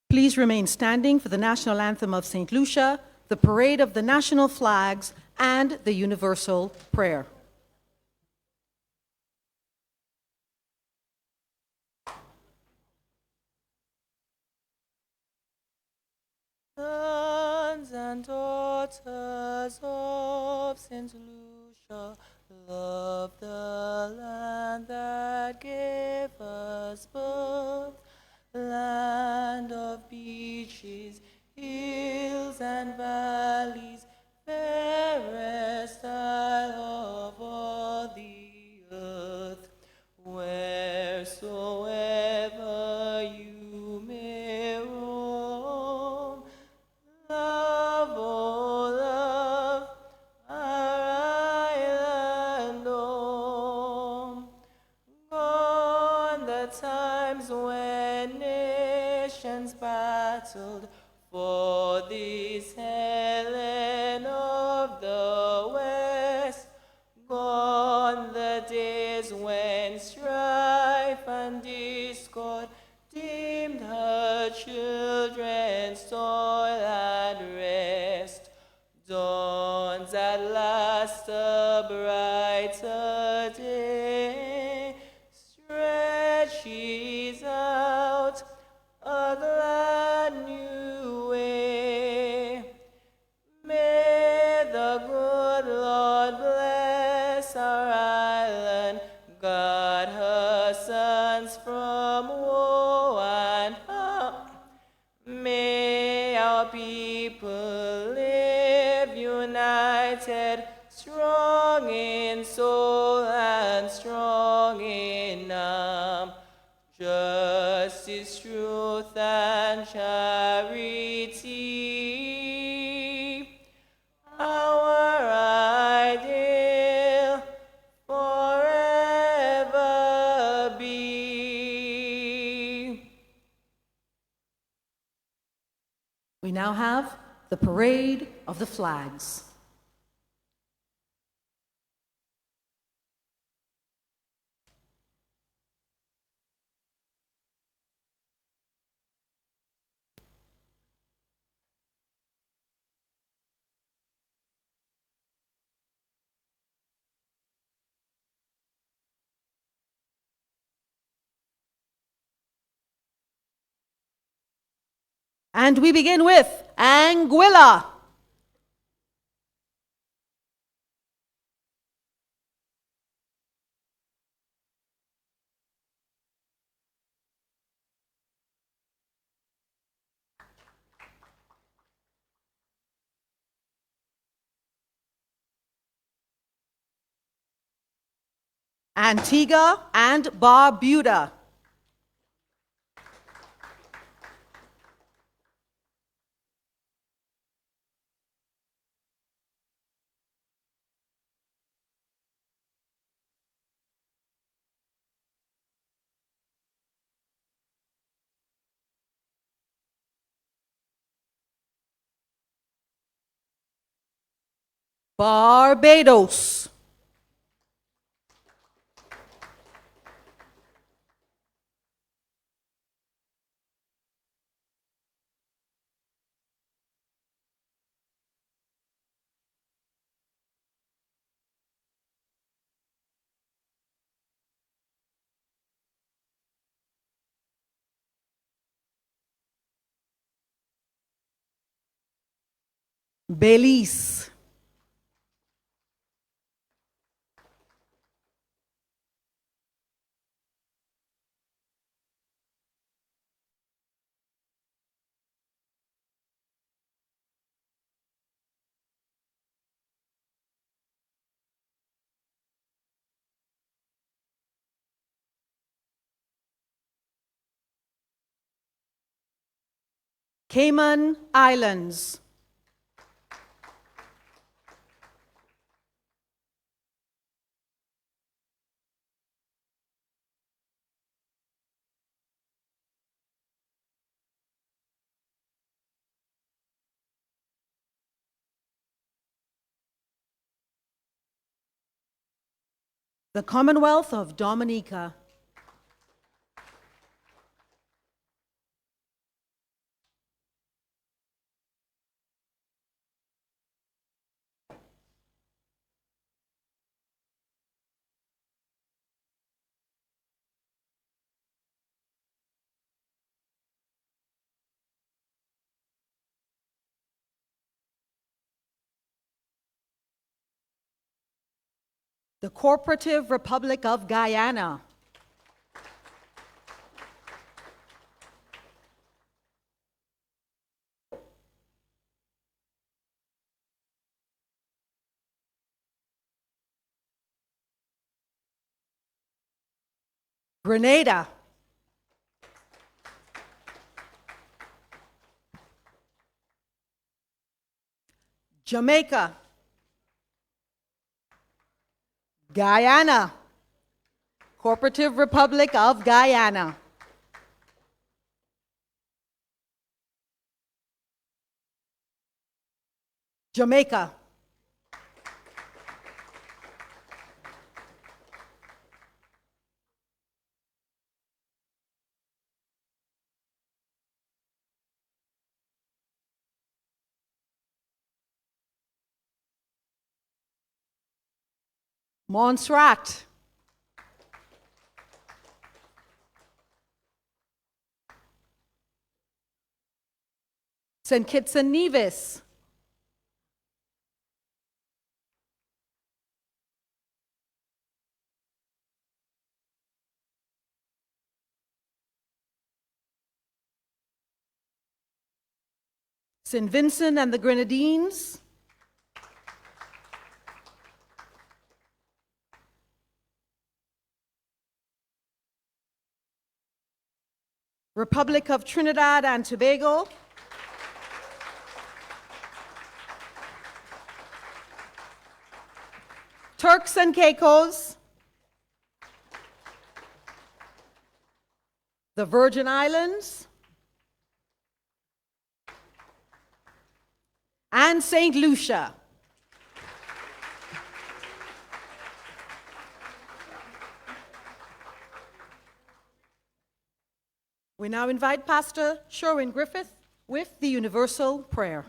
Please remain standing for the national anthem of St. Lucia, the parade of the national flags, and the universal prayer. Sons and daughters of St. Lucia, love the land that gave us birth, land of beaches, hills and valleys, fairest isle of all the earth. Wheresoever you may roam, love, oh love, our island home. Gone the times when nations battled for this Helen of the West. Gone the days when strife and discord dimmed her children's toil and rest. Dawns at last a brighter day, stretches out a glad new way. May the good Lord bless our island, guard her sons from woe and harm. May our people live united, strong in soul and strong in arm. Justice, truth, and charity, our ideal forever be. We now have the parade of the flags. And we begin with Anguilla. Antigua and Barbuda. Barbados. Belize. Cayman Islands. The Commonwealth of Dominica. the Cooperative Republic of Guyana, Grenada, Jamaica, Guyana, Cooperative Republic of Guyana, Jamaica, Montserrat, St. Kitts and Nevis, St. Vincent and the Grenadines, Republic of Trinidad and Tobago, Turks and Caicos, the Virgin Islands, and St. Lucia. We now invite Pastor Sherwin Griffith with the Universal Prayer.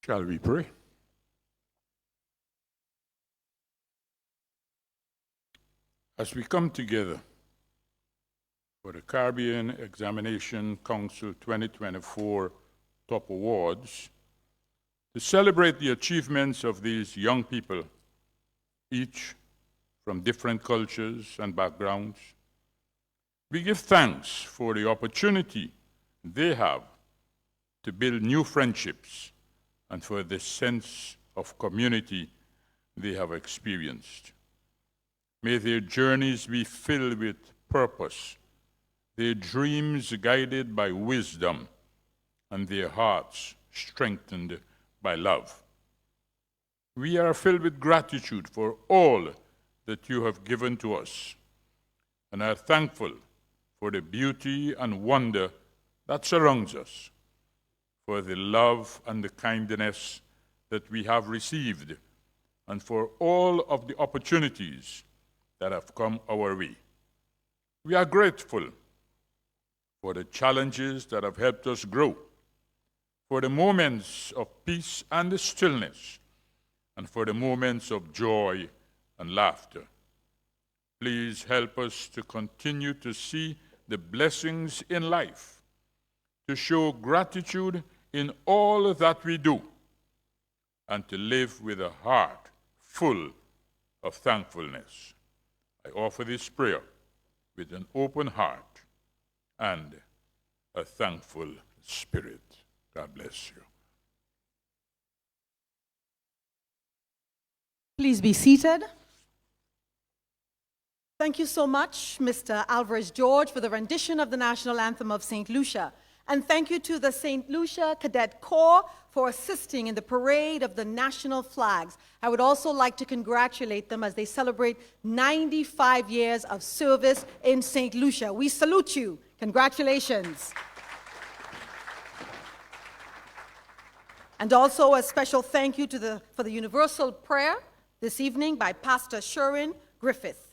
Shall we pray? As we come together for the Caribbean Examination Council 2024 Top Awards to celebrate the achievements of these young people, each from different cultures and backgrounds, we give thanks for the opportunity they have to build new friendships and for the sense of community they have experienced. May their journeys be filled with purpose, their dreams guided by wisdom, and their hearts strengthened by love. We are filled with gratitude for all that you have given to us, and are thankful for the beauty and wonder that surrounds us, for the love and the kindness that we have received, and for all of the opportunities that have come our way. We are grateful for the challenges that have helped us grow, for the moments of peace and stillness, and for the moments of joy and laughter. Please help us to continue to see the blessings in life, to show gratitude in all that we do, and to live with a heart full of thankfulness. I offer this prayer with an open heart and a thankful spirit. God bless you. Please be seated. Thank you so much, Mr. Alvarez George, for the rendition of the national anthem of St. Lucia. And thank you to the St. Lucia Cadet Corps for assisting in the parade of the national flags. I would also like to congratulate them as they celebrate 95 years of service in St. Lucia. We salute you. Congratulations. And also a special thank you for the universal prayer this evening by Pastor Sherwin Griffith.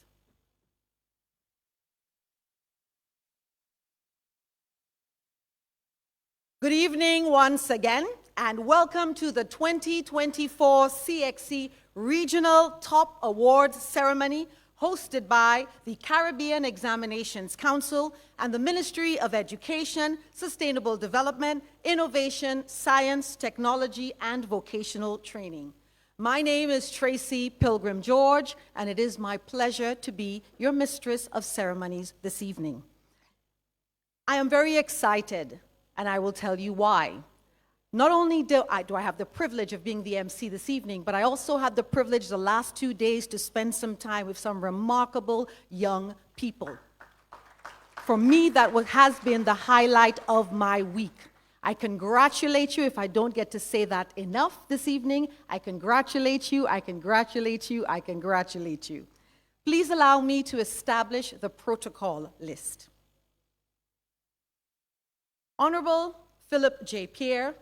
Good evening once again, and welcome to the 2024 CXC Regional Top Awards Ceremony hosted by the Caribbean Examinations Council and the Ministry of Education, Sustainable Development, Innovation, Science, Technology, and Vocational Training. My name is Tracy Pilgrim George, and it is my pleasure to be your mistress of ceremonies this evening. I am very excited, and I will tell you why. Not only do I have the privilege of being the MC this evening, but I also had the privilege the last 2 days to spend some time with some remarkable young people. For me, that has been the highlight of my week. I congratulate you, if I don't get to say that enough this evening, I congratulate you, I congratulate you, I congratulate you. Please allow me to establish the protocol list. Honorable Philip J. Pierre,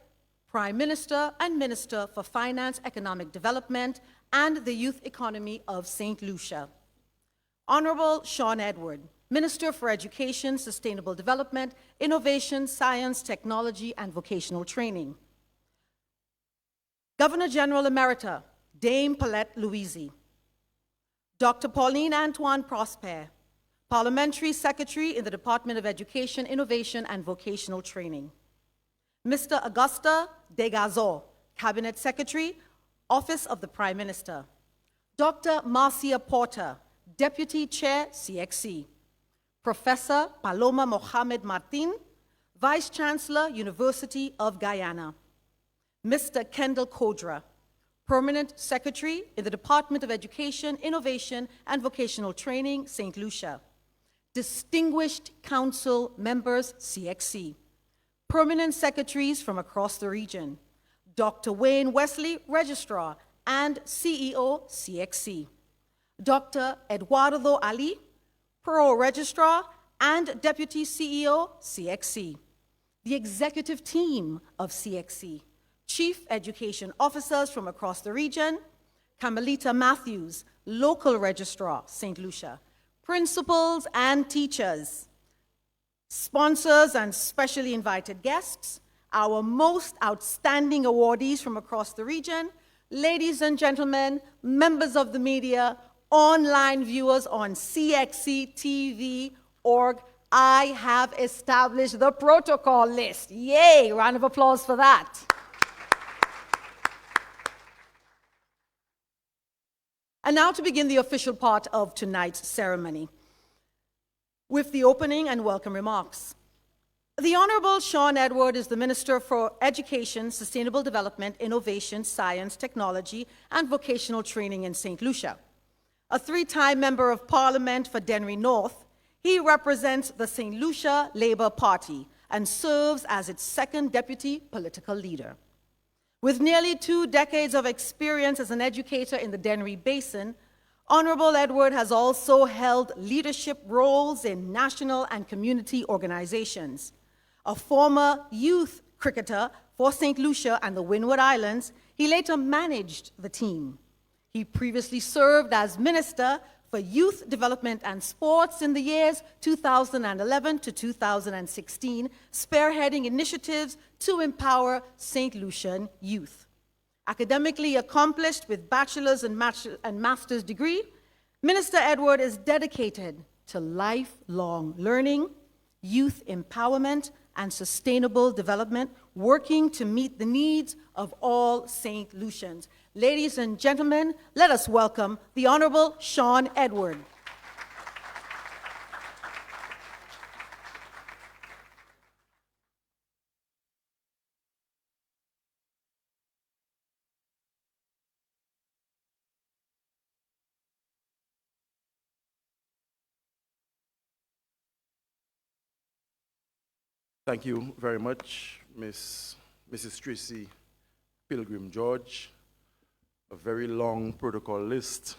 Prime Minister and Minister for Finance, Economic Development, and the Youth Economy of St. Lucia. Honorable Sean Edward, Minister for Education, Sustainable Development, Innovation, Science, Technology, and Vocational Training. Governor General Emerita, Dame Paulette Louisi. Dr. Pauline Antoine Prosper, Parliamentary Secretary in the Department of Education, Innovation, and Vocational Training. Mr. Augusta Degazor, Cabinet Secretary, Office of the Prime Minister. Dr. Marcia Porter, Deputy Chair, CXC. Professor Paloma Mohamed Martin, Vice Chancellor, University of Guyana. Mr. Kendall Kodra, Permanent Secretary in the Department of Education, Innovation, and Vocational Training, St. Lucia. Distinguished Council members, CXC. Permanent Secretaries from across the region. Dr. Wayne Wesley, Registrar and CEO, CXC. Dr. Eduardo Ali, Pro Registrar and Deputy CEO, CXC. The executive team of CXC. Chief Education Officers from across the region. Carmelita Matthews, Local Registrar, St. Lucia. Principals and teachers. Sponsors and specially invited guests, our most outstanding awardees from across the region, ladies and gentlemen, members of the media, online viewers on CXC.TV.org, I have established the protocol list. Yay! Round of applause for that. And now to begin the official part of tonight's ceremony with the opening and welcome remarks. The Honorable Sean Edward is the Minister for Education, Sustainable Development, Innovation, Science, Technology, and Vocational Training in St. Lucia. A 3-time Member of Parliament for Dennery North, he represents the St. Lucia Labour Party and serves as its 2nd deputy political leader. With nearly 2 decades of experience as an educator in the Dennery Basin, Honorable Edward has also held leadership roles in national and community organizations. A former youth cricketer for St. Lucia and the Windward Islands, he later managed the team. He previously served as Minister for Youth Development and Sports in the years 2011 to 2016, spearheading initiatives to empower St. Lucian youth. Academically accomplished with bachelor's and master's degree, Minister Edward is dedicated to lifelong learning, youth empowerment, and sustainable development, working to meet the needs of all St. Lucians. Ladies and gentlemen, let us welcome the Honorable Sean Edward. Thank you very much, Mrs. Tracy Pilgrim George. A very long protocol list.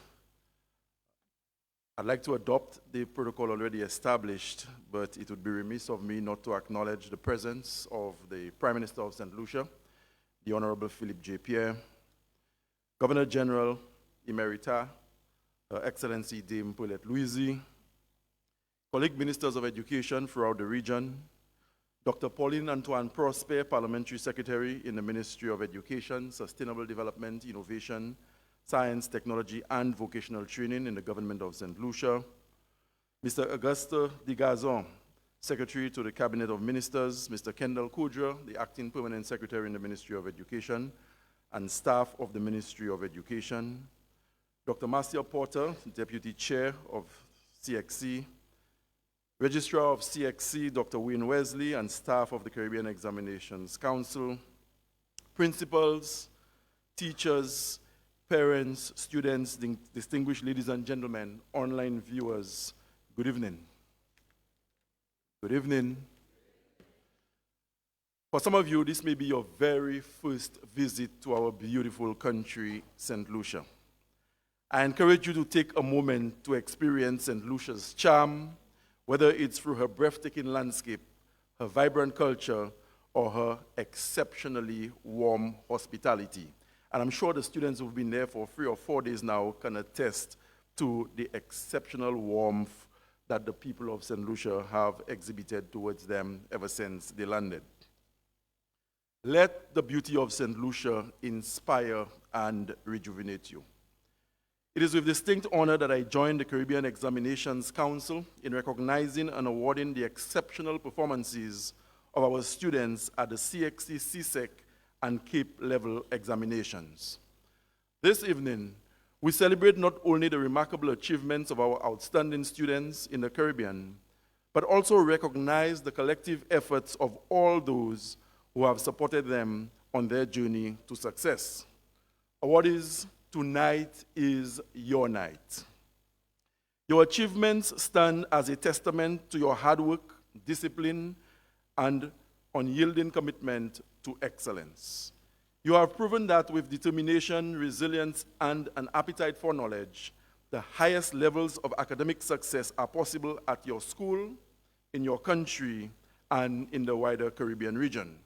I'd like to adopt the protocol already established, but it would be remiss of me not to acknowledge the presence of the Prime Minister of St. Lucia, the Honorable Philip J. Pierre, Governor General Emerita, Her Excellency Dame Paulette Louisi, colleague ministers of education throughout the region, Dr. Pauline Antoine Prosper, Parliamentary Secretary in the Ministry of Education, Sustainable Development, Innovation, Science, Technology, and Vocational Training in the Government of St. Lucia. Mr. Auguste de Gazon, Secretary to the Cabinet of Ministers. Mr. Kendall Kudra, the Acting Permanent Secretary in the Ministry of Education, and staff of the Ministry of Education. Dr. Marcia Porter, Deputy Chair of CXC. Registrar of CXC, Dr. Wayne Wesley, and staff of the Caribbean Examinations Council. Principals, teachers, parents, students, distinguished ladies and gentlemen, online viewers, good evening. Good evening. For some of you, this may be your very first visit to our beautiful country, St. Lucia. I encourage you to take a moment to experience St. Lucia's charm, whether it's through her breathtaking landscape, her vibrant culture, or her exceptionally warm hospitality. And I'm sure the students who've been there for 3 or 4 days now can attest to the exceptional warmth that the people of St. Lucia have exhibited towards them ever since they landed. Let the beauty of St. Lucia inspire and rejuvenate you. It is with distinct honor that I join the Caribbean Examinations Council in recognizing and awarding the exceptional performances of our students at the CXC, CSEC, and Cape level examinations. This evening, we celebrate not only the remarkable achievements of our outstanding students in the Caribbean, but also recognize the collective efforts of all those who have supported them on their journey to success. Awardees, tonight is your night. Your achievements stand as a testament to your hard work, discipline, and unyielding commitment to excellence. You have proven that with determination, resilience, and an appetite for knowledge, the highest levels of academic success are possible at your school, in your country, and in the wider Caribbean region.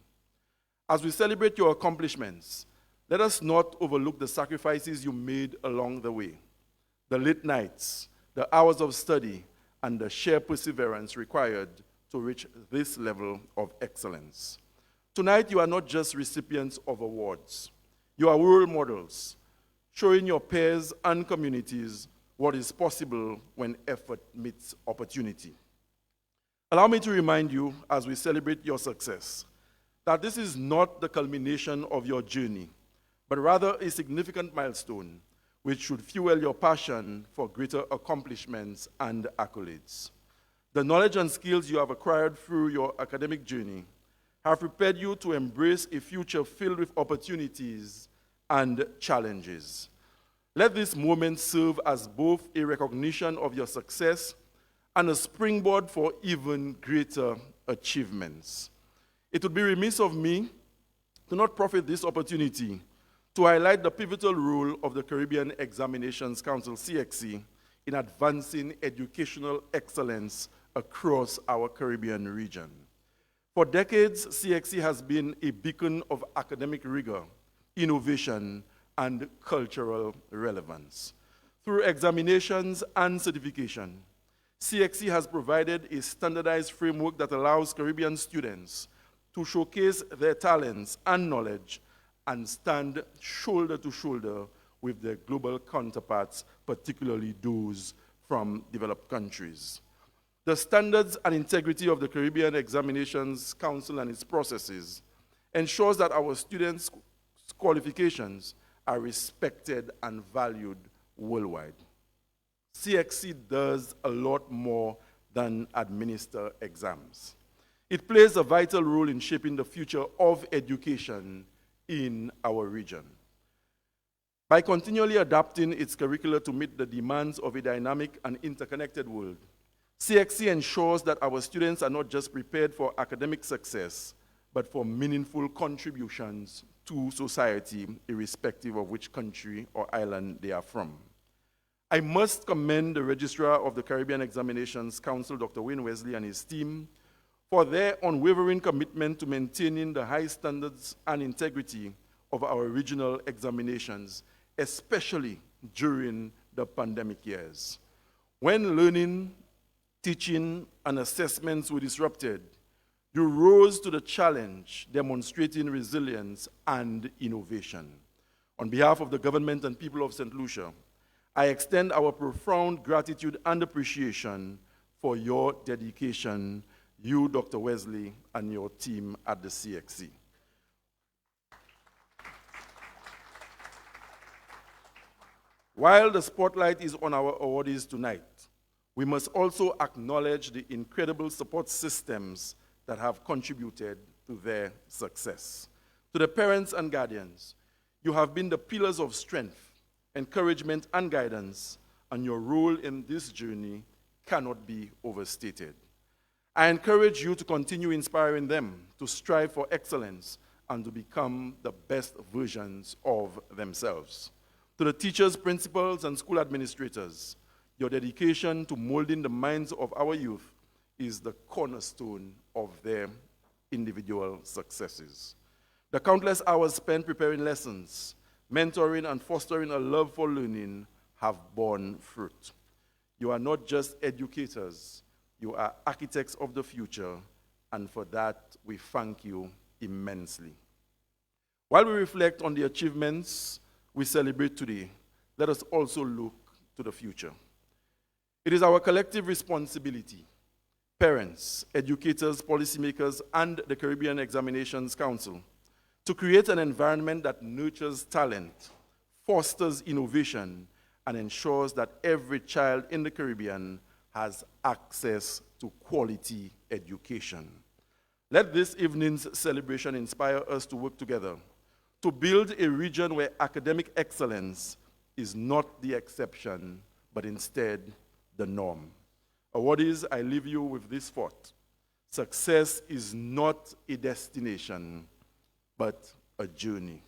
As we celebrate your accomplishments, let us not overlook the sacrifices you made along the way, the late nights, the hours of study, and the sheer perseverance required to reach this level of excellence. Tonight, you are not just recipients of awards. You are role models, showing your peers and communities what is possible when effort meets opportunity. Allow me to remind you, as we celebrate your success, that this is not the culmination of your journey, but rather a significant milestone which should fuel your passion for greater accomplishments and accolades. The knowledge and skills you have acquired through your academic journey have prepared you to embrace a future filled with opportunities and challenges. Let this moment serve as both a recognition of your success and a springboard for even greater achievements. It would be remiss of me to not profit this opportunity to highlight the pivotal role of the Caribbean Examinations Council, CXC, in advancing educational excellence across our Caribbean region. For decades, CXC has been a beacon of academic rigor, innovation, and cultural relevance. Through examinations and certification, CXC has provided a standardized framework that allows Caribbean students to showcase their talents and knowledge and stand shoulder to shoulder with their global counterparts, particularly those from developed countries. The standards and integrity of the Caribbean Examinations Council and its processes ensures that our students' qualifications are respected and valued worldwide. CXC does a lot more than administer exams. It plays a vital role in shaping the future of education in our region. By continually adapting its curricula to meet the demands of a dynamic and interconnected world, CXC ensures that our students are not just prepared for academic success, but for meaningful contributions to society, irrespective of which country or island they are from. I must commend the Registrar of the Caribbean Examinations Council, Dr. Wayne Wesley, and his team for their unwavering commitment to maintaining the high standards and integrity of our regional examinations, especially during the pandemic years. When learning, teaching, and assessments were disrupted, You rose to the challenge, demonstrating resilience and innovation. On behalf of the government and people of St. Lucia, I extend our profound gratitude and appreciation for your dedication, you, Dr. Wesley, and your team at the CXC. While the spotlight is on our awardees tonight, we must also acknowledge the incredible support systems that have contributed to their success. To the parents and guardians, you have been the pillars of strength, encouragement, and guidance, and your role in this journey cannot be overstated. I encourage you to continue inspiring them to strive for excellence and to become the best versions of themselves. To the teachers, principals, and school administrators, your dedication to molding the minds of our youth is the cornerstone of their individual successes. The countless hours spent preparing lessons, mentoring, and fostering a love for learning have borne fruit. You are not just educators, you are architects of the future, and for that we thank you immensely. While we reflect on the achievements we celebrate today, let us also look to the future. It is our collective responsibility, parents, educators, policymakers, and the Caribbean Examinations Council, to create an environment that nurtures talent, fosters innovation, and ensures that every child in the Caribbean has access to quality education. Let this evening's celebration inspire us to work together to build a region where academic excellence is not the exception, but instead the norm. Awardees, I leave you with this thought. Success is not a destination, but a journey.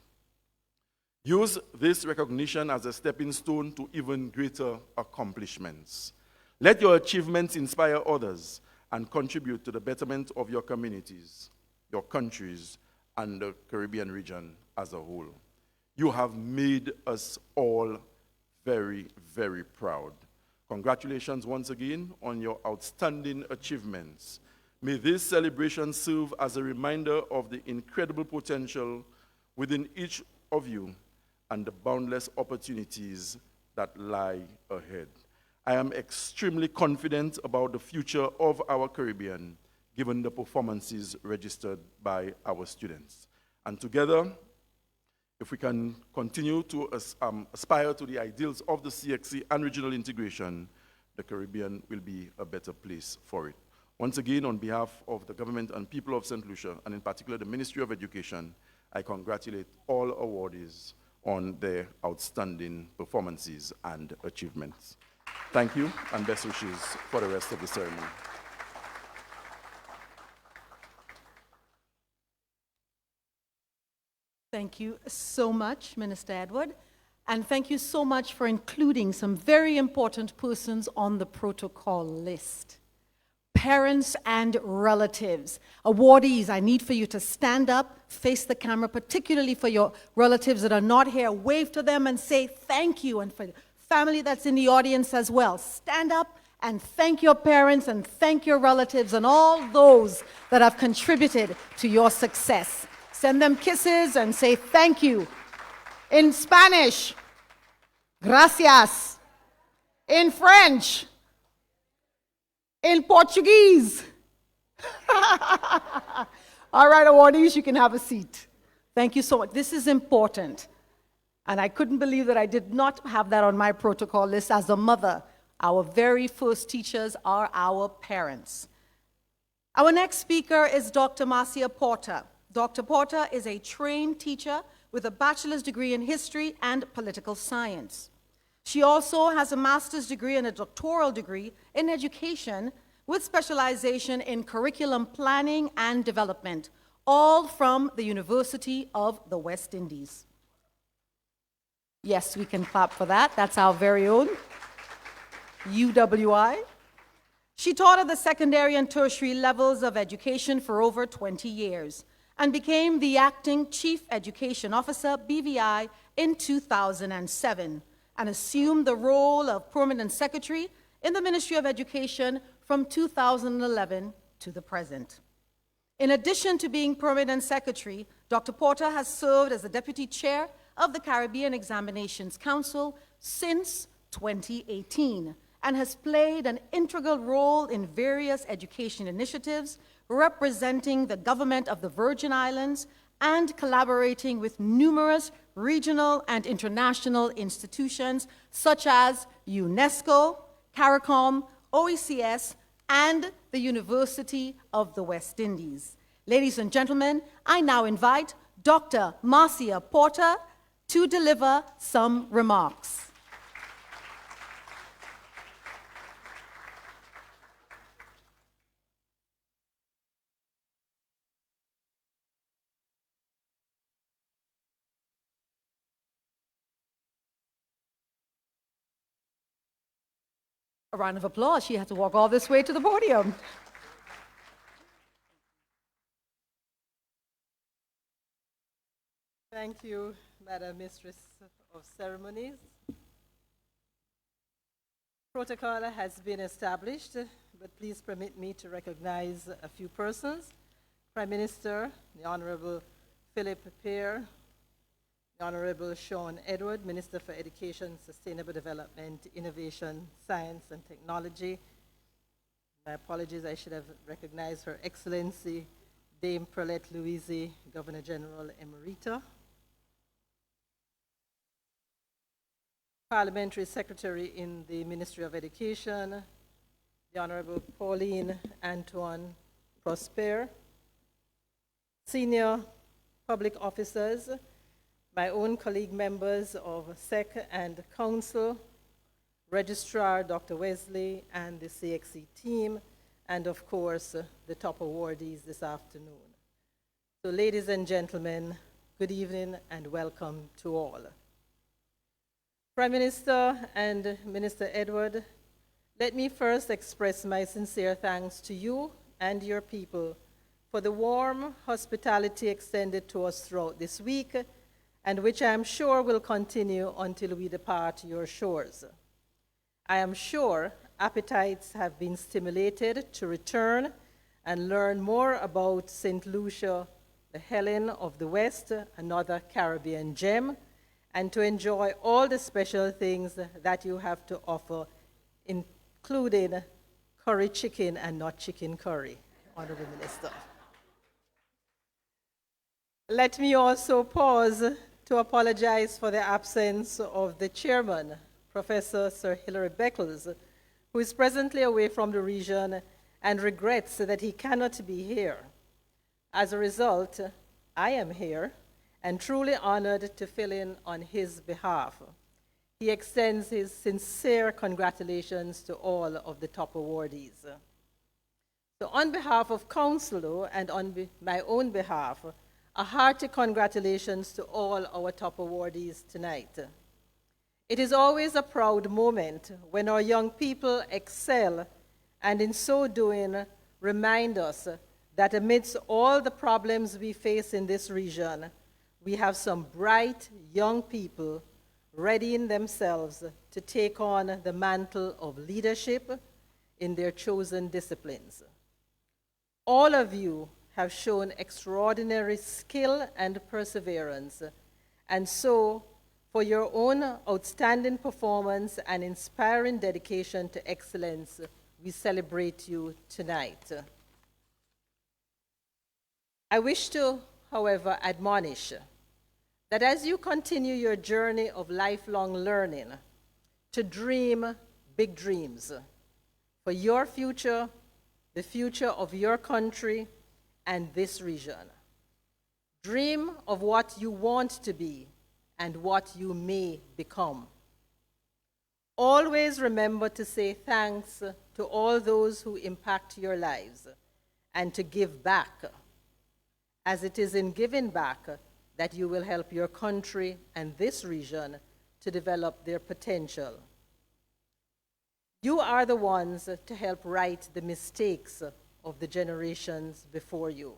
Use this recognition as a stepping stone to even greater accomplishments. Let your achievements inspire others and contribute to the betterment of your communities, your countries, and the Caribbean region as a whole. You have made us all very, very proud. Congratulations once again on your outstanding achievements. May this celebration serve as a reminder of the incredible potential within each of you and the boundless opportunities that lie ahead. I am extremely confident about the future of our Caribbean, given the performances registered by our students. And together, if we can continue to aspire to the ideals of the CXC and regional integration, the Caribbean will be a better place for it. Once again, on behalf of the government and people of St. Lucia, and in particular the Ministry of Education, I congratulate all awardees on their outstanding performances and achievements. Thank you, and best wishes for the rest of the ceremony. Thank you so much, Minister Edward. And thank you so much for including some very important persons on the protocol list. Parents and relatives. Awardees, I need for you to stand up, face the camera, particularly for your relatives that are not here. Wave to them and say thank you. And for the family that's in the audience as well, stand up and thank your parents and thank your relatives and all those that have contributed to your success. Send them kisses and say thank you. In Spanish, gracias. In French, in Portuguese. All right, awardees, you can have a seat. Thank you so much. This is important. And I couldn't believe that I did not have that on my protocol list as a mother. Our very first teachers are our parents. Our next speaker is Dr. Marcia Porter. Dr. Porter is a trained teacher with a bachelor's degree in history and political science. She also has a master's degree and a doctoral degree in education with specialization in curriculum planning and development, all from the University of the West Indies. Yes, we can clap for that. That's our very own UWI. She taught at the secondary and tertiary levels of education for over 20 years and became the acting Chief Education Officer, BVI, in 2007 and assumed the role of Permanent Secretary in the Ministry of Education from 2011 to the present. In addition to being Permanent Secretary, Dr. Porter has served as the Deputy Chair of the Caribbean Examinations Council since 2018 and has played an integral role in various education initiatives representing the government of the Virgin Islands and collaborating with numerous regional and international institutions such as UNESCO, CARICOM, OECS, and the University of the West Indies. Ladies and gentlemen, I now invite Dr. Marcia Porter to deliver some remarks. A round of applause. She had to walk all this way to the podium. Thank you, Madam Mistress of Ceremonies. Protocol has been established, but please permit me to recognize a few persons. Prime Minister, the Honorable Philip Pear, the Honorable Sean Edward, Minister for Education, Sustainable Development, Innovation, Science and Technology. My apologies, I should have recognized Her Excellency, Dame Perlette Louise, Governor General Emerita. Parliamentary Secretary in the Ministry of Education, the Honorable Pauline Antoine Prosper. Senior public officers, my own colleague members of SEC and Council, Registrar Dr. Wesley and the CXC team, and of course, the top awardees this afternoon. So ladies and gentlemen, good evening and welcome to all. Prime Minister and Minister Edward, let me first express my sincere thanks to you and your people for the warm hospitality extended to us throughout this week, and which I am sure will continue until we depart your shores. I am sure appetites have been stimulated to return and learn more about St. Lucia, the Helen of the West, another Caribbean gem, and to enjoy all the special things that you have to offer, including curry chicken and not chicken curry, Honorable Minister. Let me also pause to apologize for the absence of the chairman, Professor Sir Hilary Beckles, who is presently away from the region and regrets that he cannot be here. As a result, I am here and truly honored to fill in on his behalf. He extends his sincere congratulations to all of the top awardees. So on behalf of Council, though, and on my own behalf, a hearty congratulations to all our top awardees tonight. It is always a proud moment when our young people excel and in so doing remind us that amidst all the problems we face in this region, we have some bright young people readying themselves to take on the mantle of leadership in their chosen disciplines. All of you have shown extraordinary skill and perseverance, and so for your own outstanding performance and inspiring dedication to excellence, we celebrate you tonight. I wish to, however, admonish that as you continue your journey of lifelong learning, to dream big dreams for your future, the future of your country, and this region. Dream of what you want to be and what you may become. Always remember to say thanks to all those who impact your lives and to give back, as it is in giving back that you will help your country and this region to develop their potential. You are the ones to help right the mistakes of the generations before you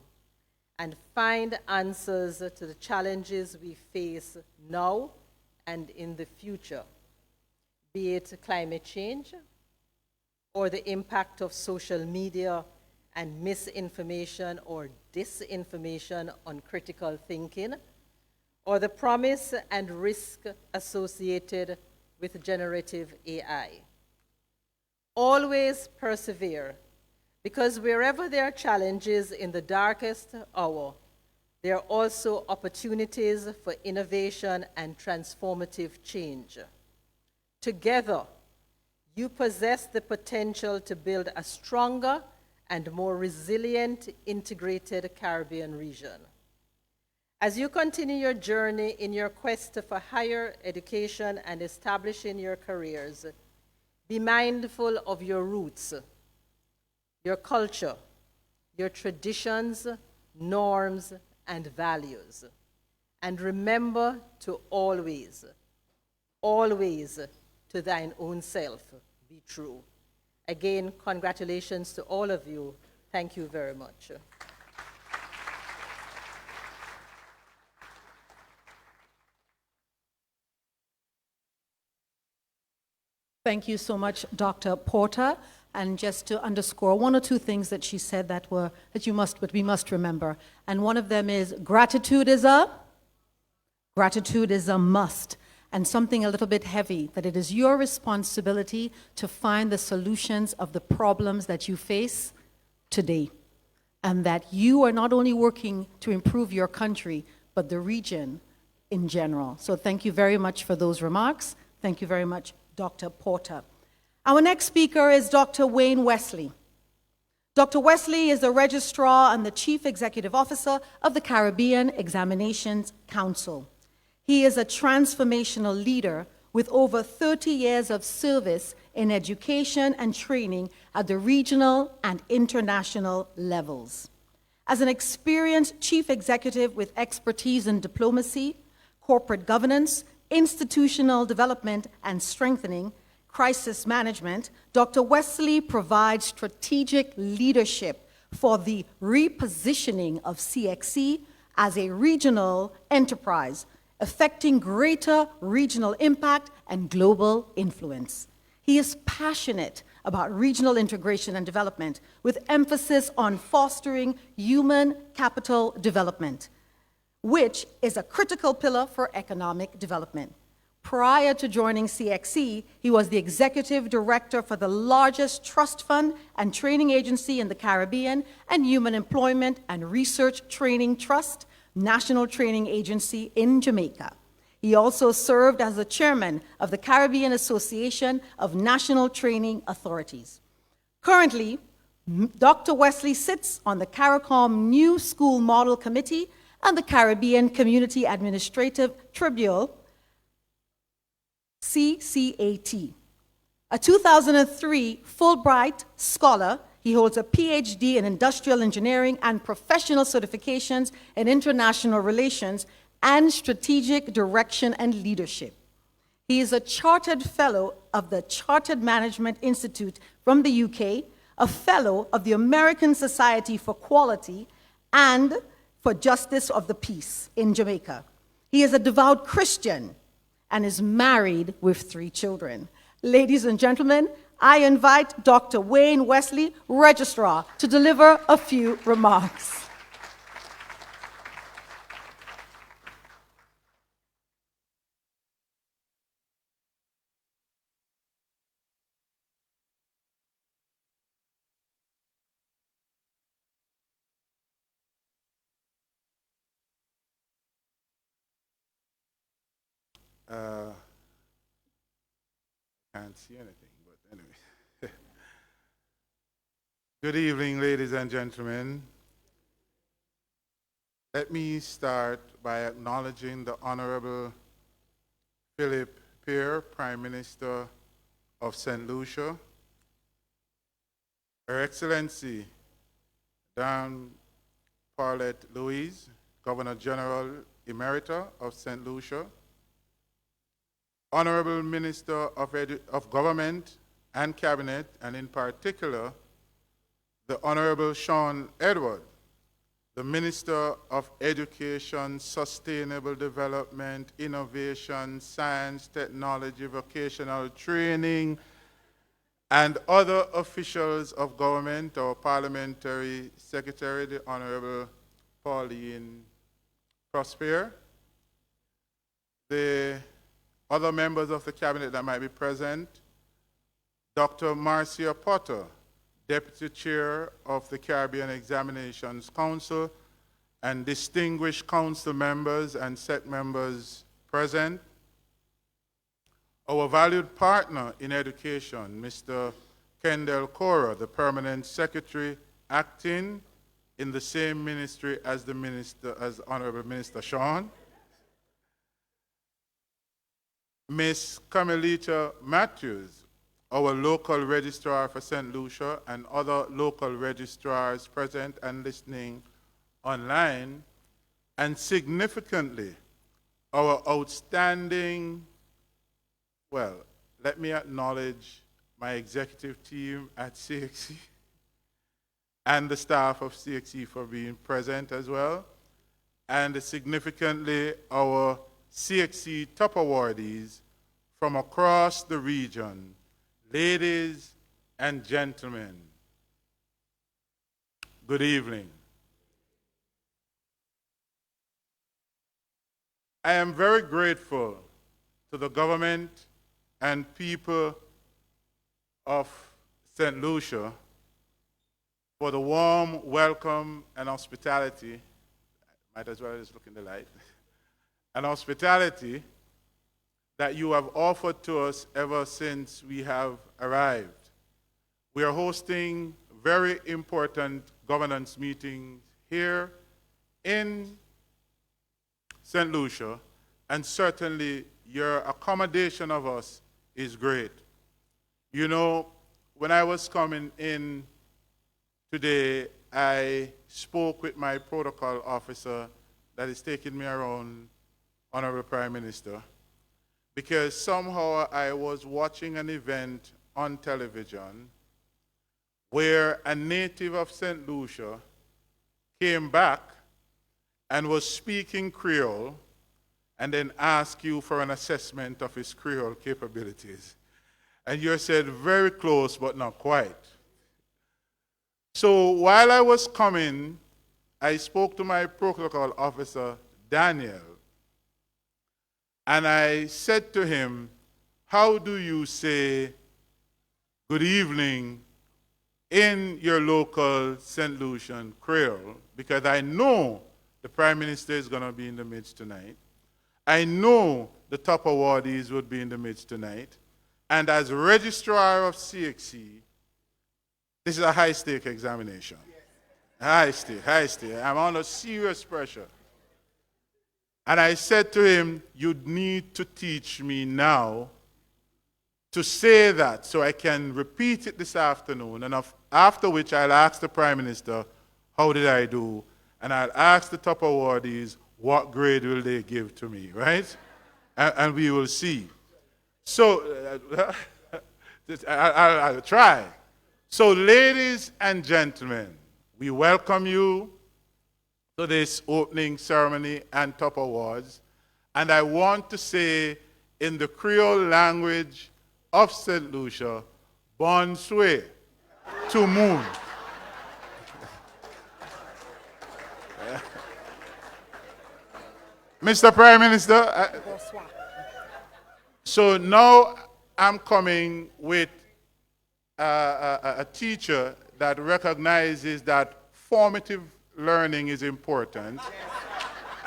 and find answers to the challenges we face now and in the future, be it climate change or the impact of social media and misinformation or disinformation on critical thinking, or the promise and risk associated with generative AI. Always persevere, because wherever there are challenges in the darkest hour, there are also opportunities for innovation and transformative change. Together, you possess the potential to build a stronger and more resilient integrated Caribbean region. As you continue your journey in your quest for higher education and establishing your careers, be mindful of your roots, your culture, your traditions, norms, and values. And remember to always, always to thine own self be true. Again, congratulations to all of you. Thank you very much. Thank you so much, Dr. Porter. And just to underscore one or two things that she said that we must remember. And one of them is gratitude is a must. And something a little bit heavy, that it is your responsibility to find the solutions of the problems that you face today. And that you are not only working to improve your country, but the region in general. So thank you very much for those remarks. Thank you very much, Dr. Porter. Our next speaker is Dr. Wayne Wesley. Dr. Wesley is the Registrar and the Chief Executive Officer of the Caribbean Examinations Council. He is a transformational leader with over 30 years of service in education and training at the regional and international levels. As an experienced chief executive with expertise in diplomacy, corporate governance, institutional development and strengthening, crisis management, Dr. Wesley provides strategic leadership for the repositioning of CXC as a regional enterprise, affecting greater regional impact and global influence. He is passionate about regional integration and development, with emphasis on fostering human capital development, which is a critical pillar for economic development. Prior to joining CXC, he was the executive director for the largest trust fund and training agency in the Caribbean and Human Employment and Research Training Trust, National Training Agency in Jamaica. He also served as the chairman of the Caribbean Association of National Training Authorities. Currently, Dr. Wesley sits on the CARICOM New School Model Committee and the Caribbean Community Administrative Tribunal, CCAT. A 2003 Fulbright scholar, he holds a PhD in industrial engineering and professional certifications in international relations and strategic direction and leadership. He is a chartered fellow of the Chartered Management Institute from the UK, a fellow of the American Society for Quality and for Justice of the Peace in Jamaica. He is a devout Christian and is married with 3 children. Ladies and gentlemen, I invite Dr. Wayne Wesley, Registrar, to deliver a few remarks. Can't see anything, but anyway. Good evening, ladies and gentlemen. Let me start by acknowledging the Honorable Philip Peer, Prime Minister of St. Lucia, Her Excellency Dame Paulette Louise, Governor General Emerita of St. Lucia, Honorable Minister of Government and Cabinet, and in particular, the Honorable Sean Edward, the Minister of Education, Sustainable Development, Innovation, Science, Technology, Vocational Training, and other officials of government, our parliamentary secretary, the Honorable Pauline Prosper, the other members of the cabinet that might be present, Dr. Marcia Potter, Deputy Chair of the Caribbean Examinations Council, and distinguished council members and set members present, our valued partner in education, Mr. Kendall Cora, the Permanent Secretary, acting in the same ministry as the Minister, as Honorable Minister Sean, Ms. Carmelita Matthews, our local registrar for St. Lucia, and other local registrars present and listening online, and significantly, our outstanding, well, let me acknowledge my executive team at CXC and the staff of CXC for being present as well, and significantly, our CXC top awardees from across the region. Ladies and gentlemen, good evening. I am very grateful to the government and people of St. Lucia for the warm welcome and hospitality. Might as well just look in the light. And hospitality that you have offered to us ever since we have arrived. We are hosting very important governance meetings here in St. Lucia, and certainly your accommodation of us is great. You know, when I was coming in today, I spoke with my protocol officer that is taking me around, Honorable Prime Minister, because somehow I was watching an event on television where a native of St. Lucia came back and was speaking Creole and then asked you for an assessment of his Creole capabilities. And you said, very close, but not quite. So while I was coming, I spoke to my protocol officer, Daniel, and I said to him, how do you say good evening in your local St. Lucian Creole? Because I know the Prime Minister is going to be in the midst tonight. I know the top awardees would be in the midst tonight. And as registrar of CXC, this is a high-stake examination. High stake. I'm under serious pressure. And I said to him, you need to teach me now to say that so I can repeat it this afternoon. And after which I'll ask the Prime Minister, how did I do? And I'll ask the top awardees, what grade will they give to me, right? And we will see. So, I'll try. So, ladies and gentlemen, we welcome you to this opening ceremony and top awards. And I want to say in the Creole language of St. Lucia, bonsoir, to moon. Mr. Prime Minister, so now I'm coming with a teacher that recognizes that formative learning is important.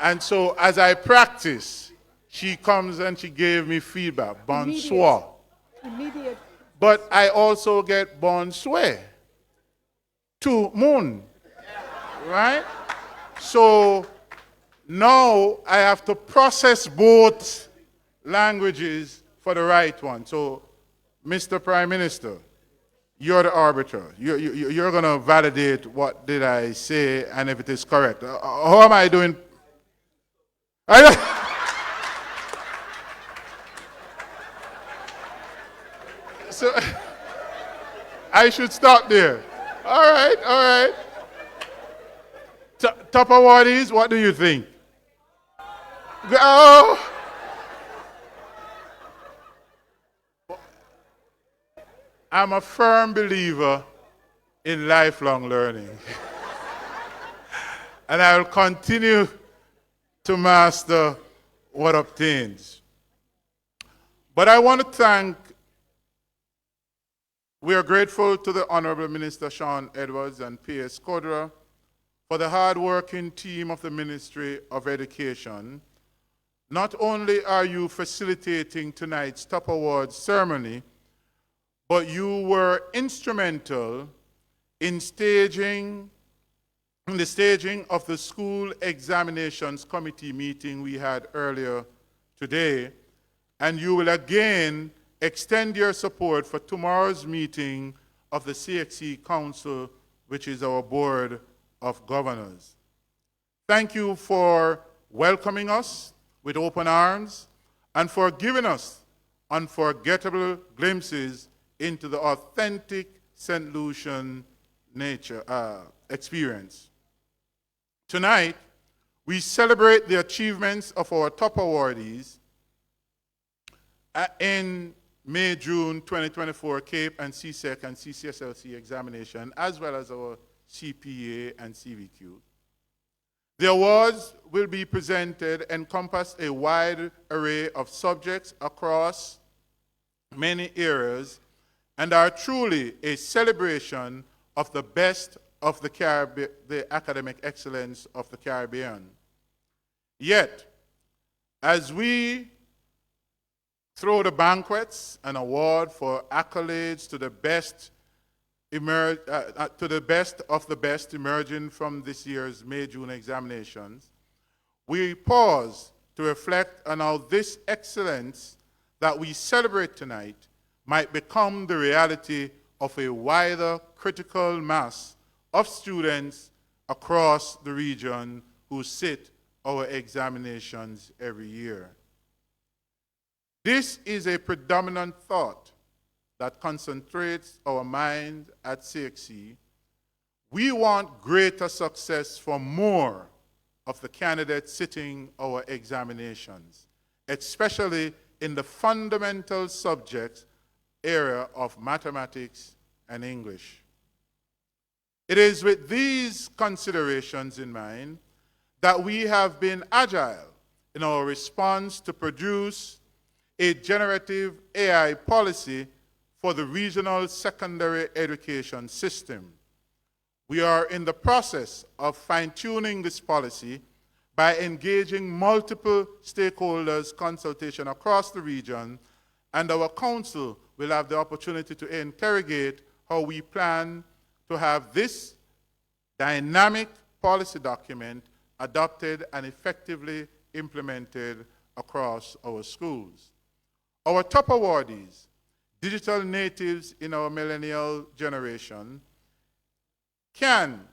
And so as I practice, she comes and she gave me feedback, bonsoir. Immediate. But I also get bonsoir, to moon, right? So now I have to process both languages for the right one. So, Mr. Prime Minister, you're the arbiter. You're going to validate what did I say and if it is correct. How am I doing? So, I should stop there. All right. Top awardees, what do you think? Oh. I'm a firm believer in lifelong learning. And I will continue to master what obtains. But I want to thank, we are grateful to the Honorable Minister Sean Edwards and P.S. Kodra for the hard-working team of the Ministry of Education. Not only are you facilitating tonight's Top Awards ceremony, but you were instrumental in the staging of the school examinations committee meeting we had earlier today, and you will again extend your support for tomorrow's meeting of the CXC Council, which is our Board of Governors. Thank you for welcoming us with open arms and for giving us unforgettable glimpses into the authentic St. Lucian experience. Tonight, we celebrate the achievements of our top awardees in May-June 2024 CAPE and CSEC and CCSLC examination, as well as our CPA and CVQ. The awards will be presented encompass a wide array of subjects across many areas and are truly a celebration of the best of the academic excellence of the Caribbean. Yet, as we throw the banquets and award for accolades to the best of the best emerging from this year's May-June examinations, we pause to reflect on how this excellence that we celebrate tonight might become the reality of a wider critical mass of students across the region who sit our examinations every year. This is a predominant thought that concentrates our mind at CXC. We want greater success for more of the candidates sitting our examinations, especially in the fundamental subjects area of mathematics and English. It is with these considerations in mind that we have been agile in our response to produce a generative AI policy for the regional secondary education system. We are in the process of fine-tuning this policy by engaging multiple stakeholders' consultation across the region, and our council will have the opportunity to interrogate how we plan to have this dynamic policy document adopted and effectively implemented across our schools. Our top awardees, digital natives in our millennial generation, can,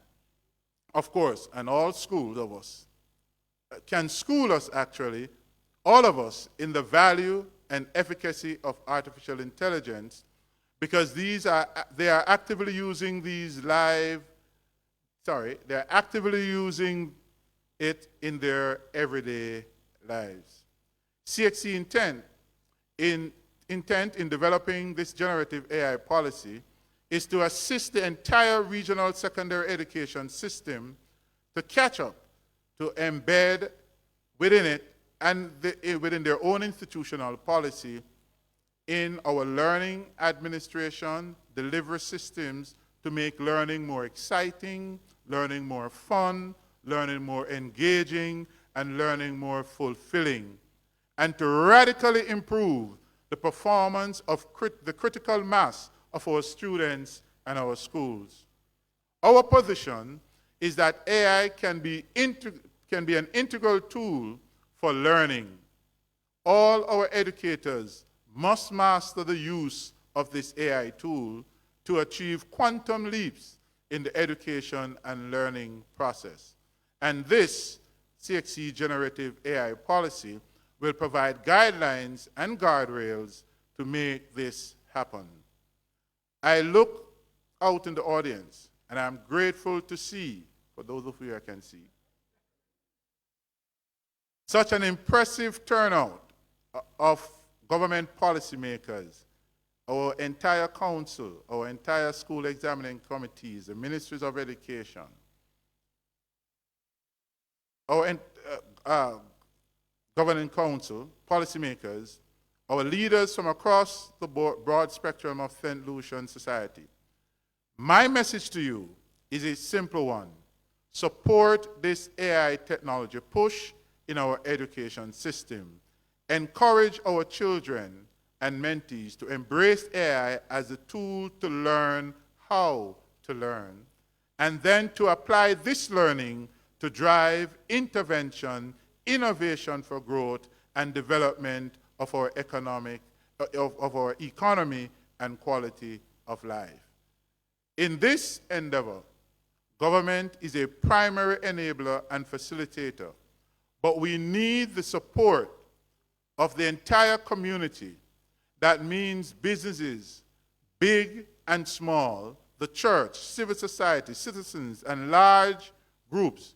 of course, and all schools of us, can school us actually, all of us, in the value and efficacy of artificial intelligence, because they are actively using they're actively using it in their everyday lives. CXC intent in developing this generative AI policy is to assist the entire regional secondary education system to catch up, to embed within it and within their own institutional policy in our learning administration, delivery systems to make learning more exciting, learning more fun, learning more engaging, and learning more fulfilling, and to radically improve the performance of the critical mass of our students and our schools. Our position is that AI can be an integral tool for learning. All our educators must master the use of this AI tool to achieve quantum leaps in the education and learning process. And this CXC generative AI policy will provide guidelines and guardrails to make this happen. I look out in the audience, and I'm grateful to see, for those of you I can see, such an impressive turnout of government policymakers our entire council, our entire school examining committees, the ministries of education, our governing council, policymakers, our leaders from across the broad spectrum of St. Lucian society. My message to you is a simple one. Support this AI technology push in our education system. Encourage our children and mentees to embrace AI as a tool to learn how to learn, and then to apply this learning to drive intervention, innovation for growth and development of our our economy and quality of life. In this endeavor, government is a primary enabler and facilitator, but we need the support of the entire community. That means businesses, big and small, the church, civil society, citizens, and large groups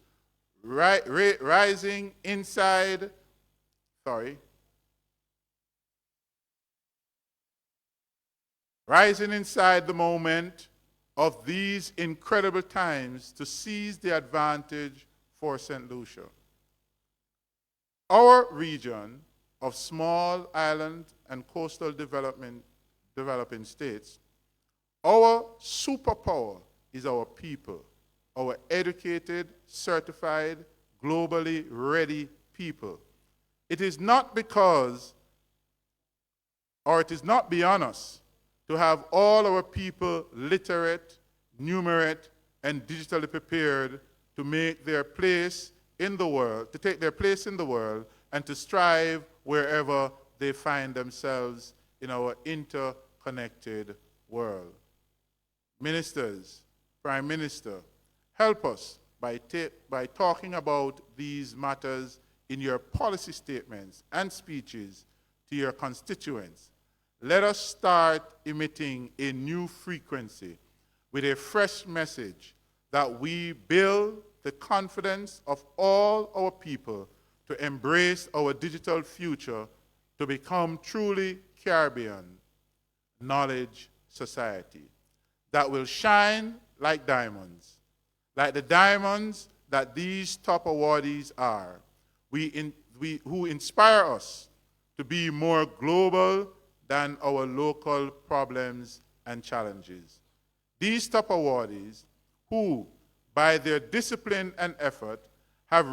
rising inside the moment of these incredible times to seize the advantage for St. Lucia. Our region of small island and coastal developing states, our superpower is our people, our educated, certified, globally ready people. It is not because, or it is not beyond us to have all our people literate, numerate, and digitally prepared to make their place in the world, to take their place in the world, and to strive wherever they find themselves in our interconnected world. Ministers, Prime Minister, help us by talking about these matters in your policy statements and speeches to your constituents. Let us start emitting a new frequency with a fresh message that we build the confidence of all our people to embrace our digital future to become truly Caribbean knowledge society that will shine like diamonds, like the diamonds that these top awardees are, who inspire us to be more global than our local problems and challenges. These top awardees, who, by their discipline and effort, have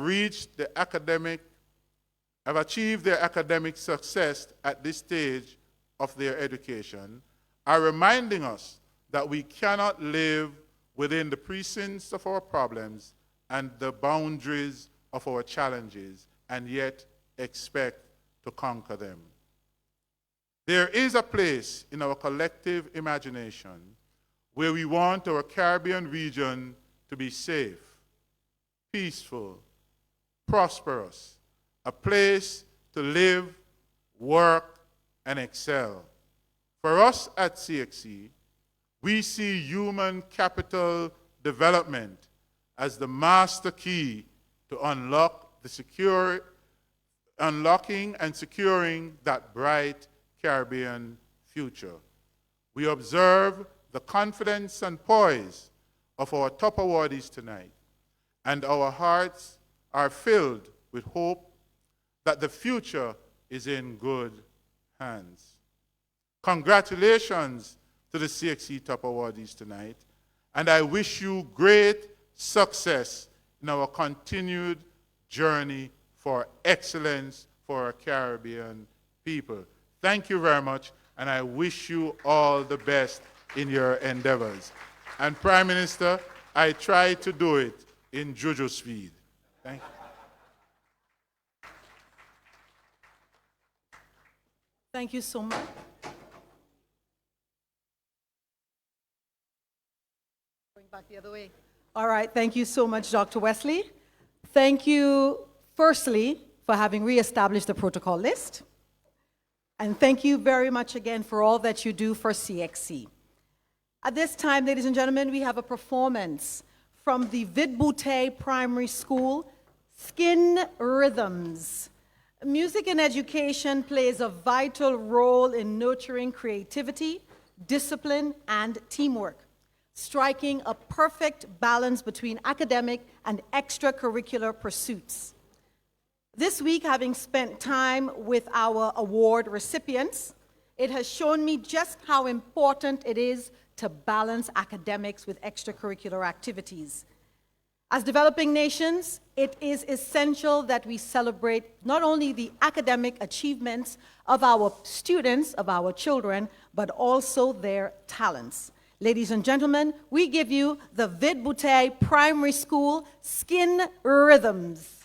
achieved their academic success at this stage of their education, are reminding us that we cannot live within the precincts of our problems and the boundaries of our challenges and yet expect to conquer them. There is a place in our collective imagination where we want our Caribbean region to be safe, peaceful, prosperous, a place to live, work, and excel. For us at CXC, we see human capital development as the master key to unlocking and securing that bright Caribbean future. We observe the confidence and poise of our top awardees tonight, and our hearts are filled with hope that the future is in good hands. Congratulations to the CXC top awardees tonight, and I wish you great success in our continued journey for excellence for our Caribbean people. Thank you very much, and I wish you all the best in your endeavors. And Prime Minister, I try to do it in JoJo speed. Thank you. Thank you so much. Going back the other way. All right, thank you so much, Dr. Wesley. Thank you, firstly, for having reestablished the protocol list. And thank you very much again for all that you do for CXC. At this time, ladies and gentlemen, we have a performance from the Vidbouté Primary School, Skin Rhythms. Music in education plays a vital role in nurturing creativity discipline, and teamwork, striking a perfect balance between academic and extracurricular pursuits. This week, having spent time with our award recipients, it has shown me just how important it is to balance academics with extracurricular activities. As developing nations, it is essential that we celebrate not only the academic achievements of our students, of our children, but also their talents. Ladies and gentlemen, we give you the Vide Bouteille Primary School Skin Rhythms.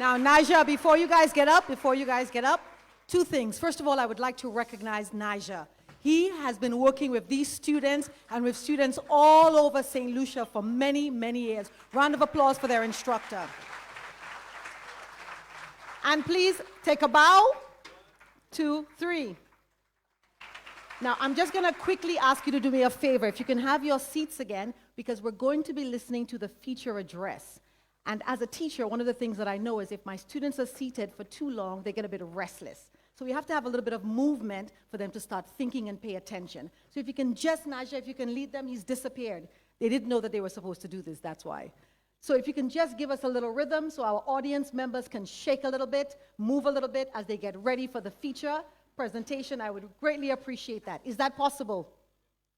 Now, Naja, before you guys get up, two things. First of all, I would like to recognize Naja. He has been working with these students and with students all over St. Lucia for many, many years. Round of applause for their instructor. And please take a bow. 2, 3. Now, I'm just going to quickly ask you to do me a favor. If you can have your seats again, because we're going to be listening to the feature address. And as a teacher, one of the things that I know is if my students are seated for too long, they get a bit restless. So we have to have a little bit of movement for them to start thinking and pay attention. So if you can just, Naja, if you can lead them, he's disappeared. They didn't know that they were supposed to do this, that's why. So if you can just give us a little rhythm so our audience members can shake a little bit, move a little bit as they get ready for the feature presentation, I would greatly appreciate that. Is that possible?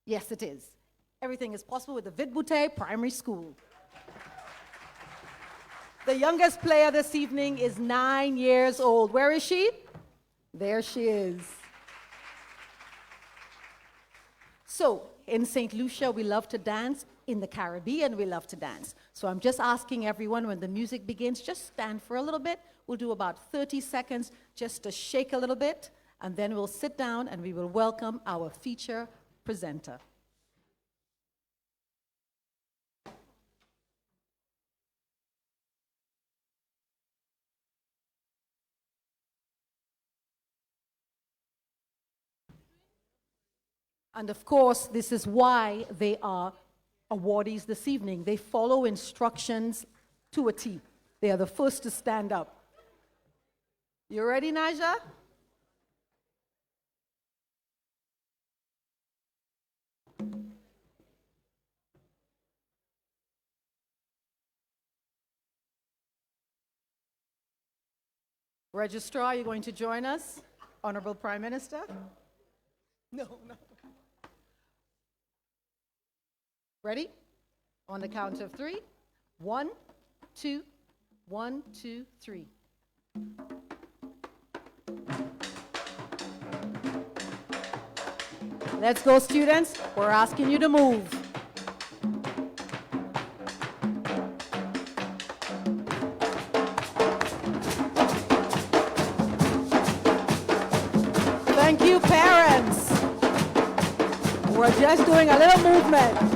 Yes, it is. Everything is possible with the Vidbute Primary School. The youngest player this evening is 9 years old. Where is she? There she is. So, in St. Lucia, we love to dance. In the Caribbean, we love to dance. So I'm just asking everyone, when the music begins, just stand for a little bit. We'll do about 30 seconds just to shake a little bit, and then we'll sit down and we will welcome our feature presenter. And of course, this is why they are awardees this evening. They follow instructions to a T. They are the first to stand up. You ready, Naja? Registrar, you're going to join us? Honorable Prime Minister? No. Ready? On the count of 3. 1, 2, 1, 2, 3. Let's go, students. We're asking you to move. Thank you, parents. We're just doing a little movement.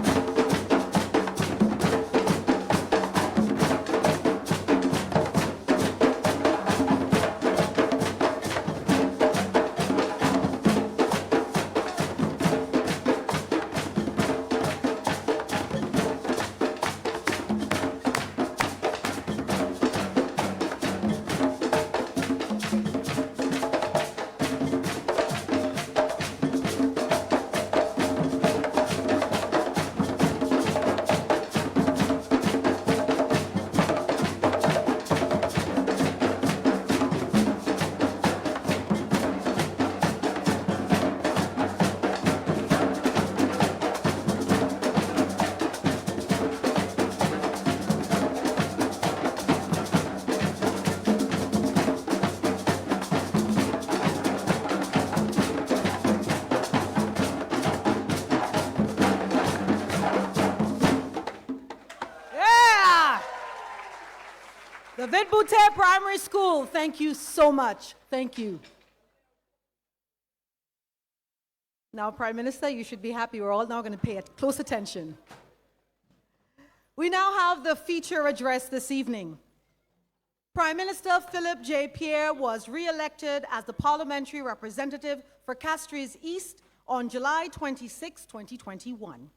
The Vidbute Primary School, thank you so much. Thank you. Now, Prime Minister, you should be happy. We're all now going to pay close attention. We now have the feature address this evening. Prime Minister Philip J. Pierre was re-elected as the parliamentary representative for Castries East on July 26, 2021.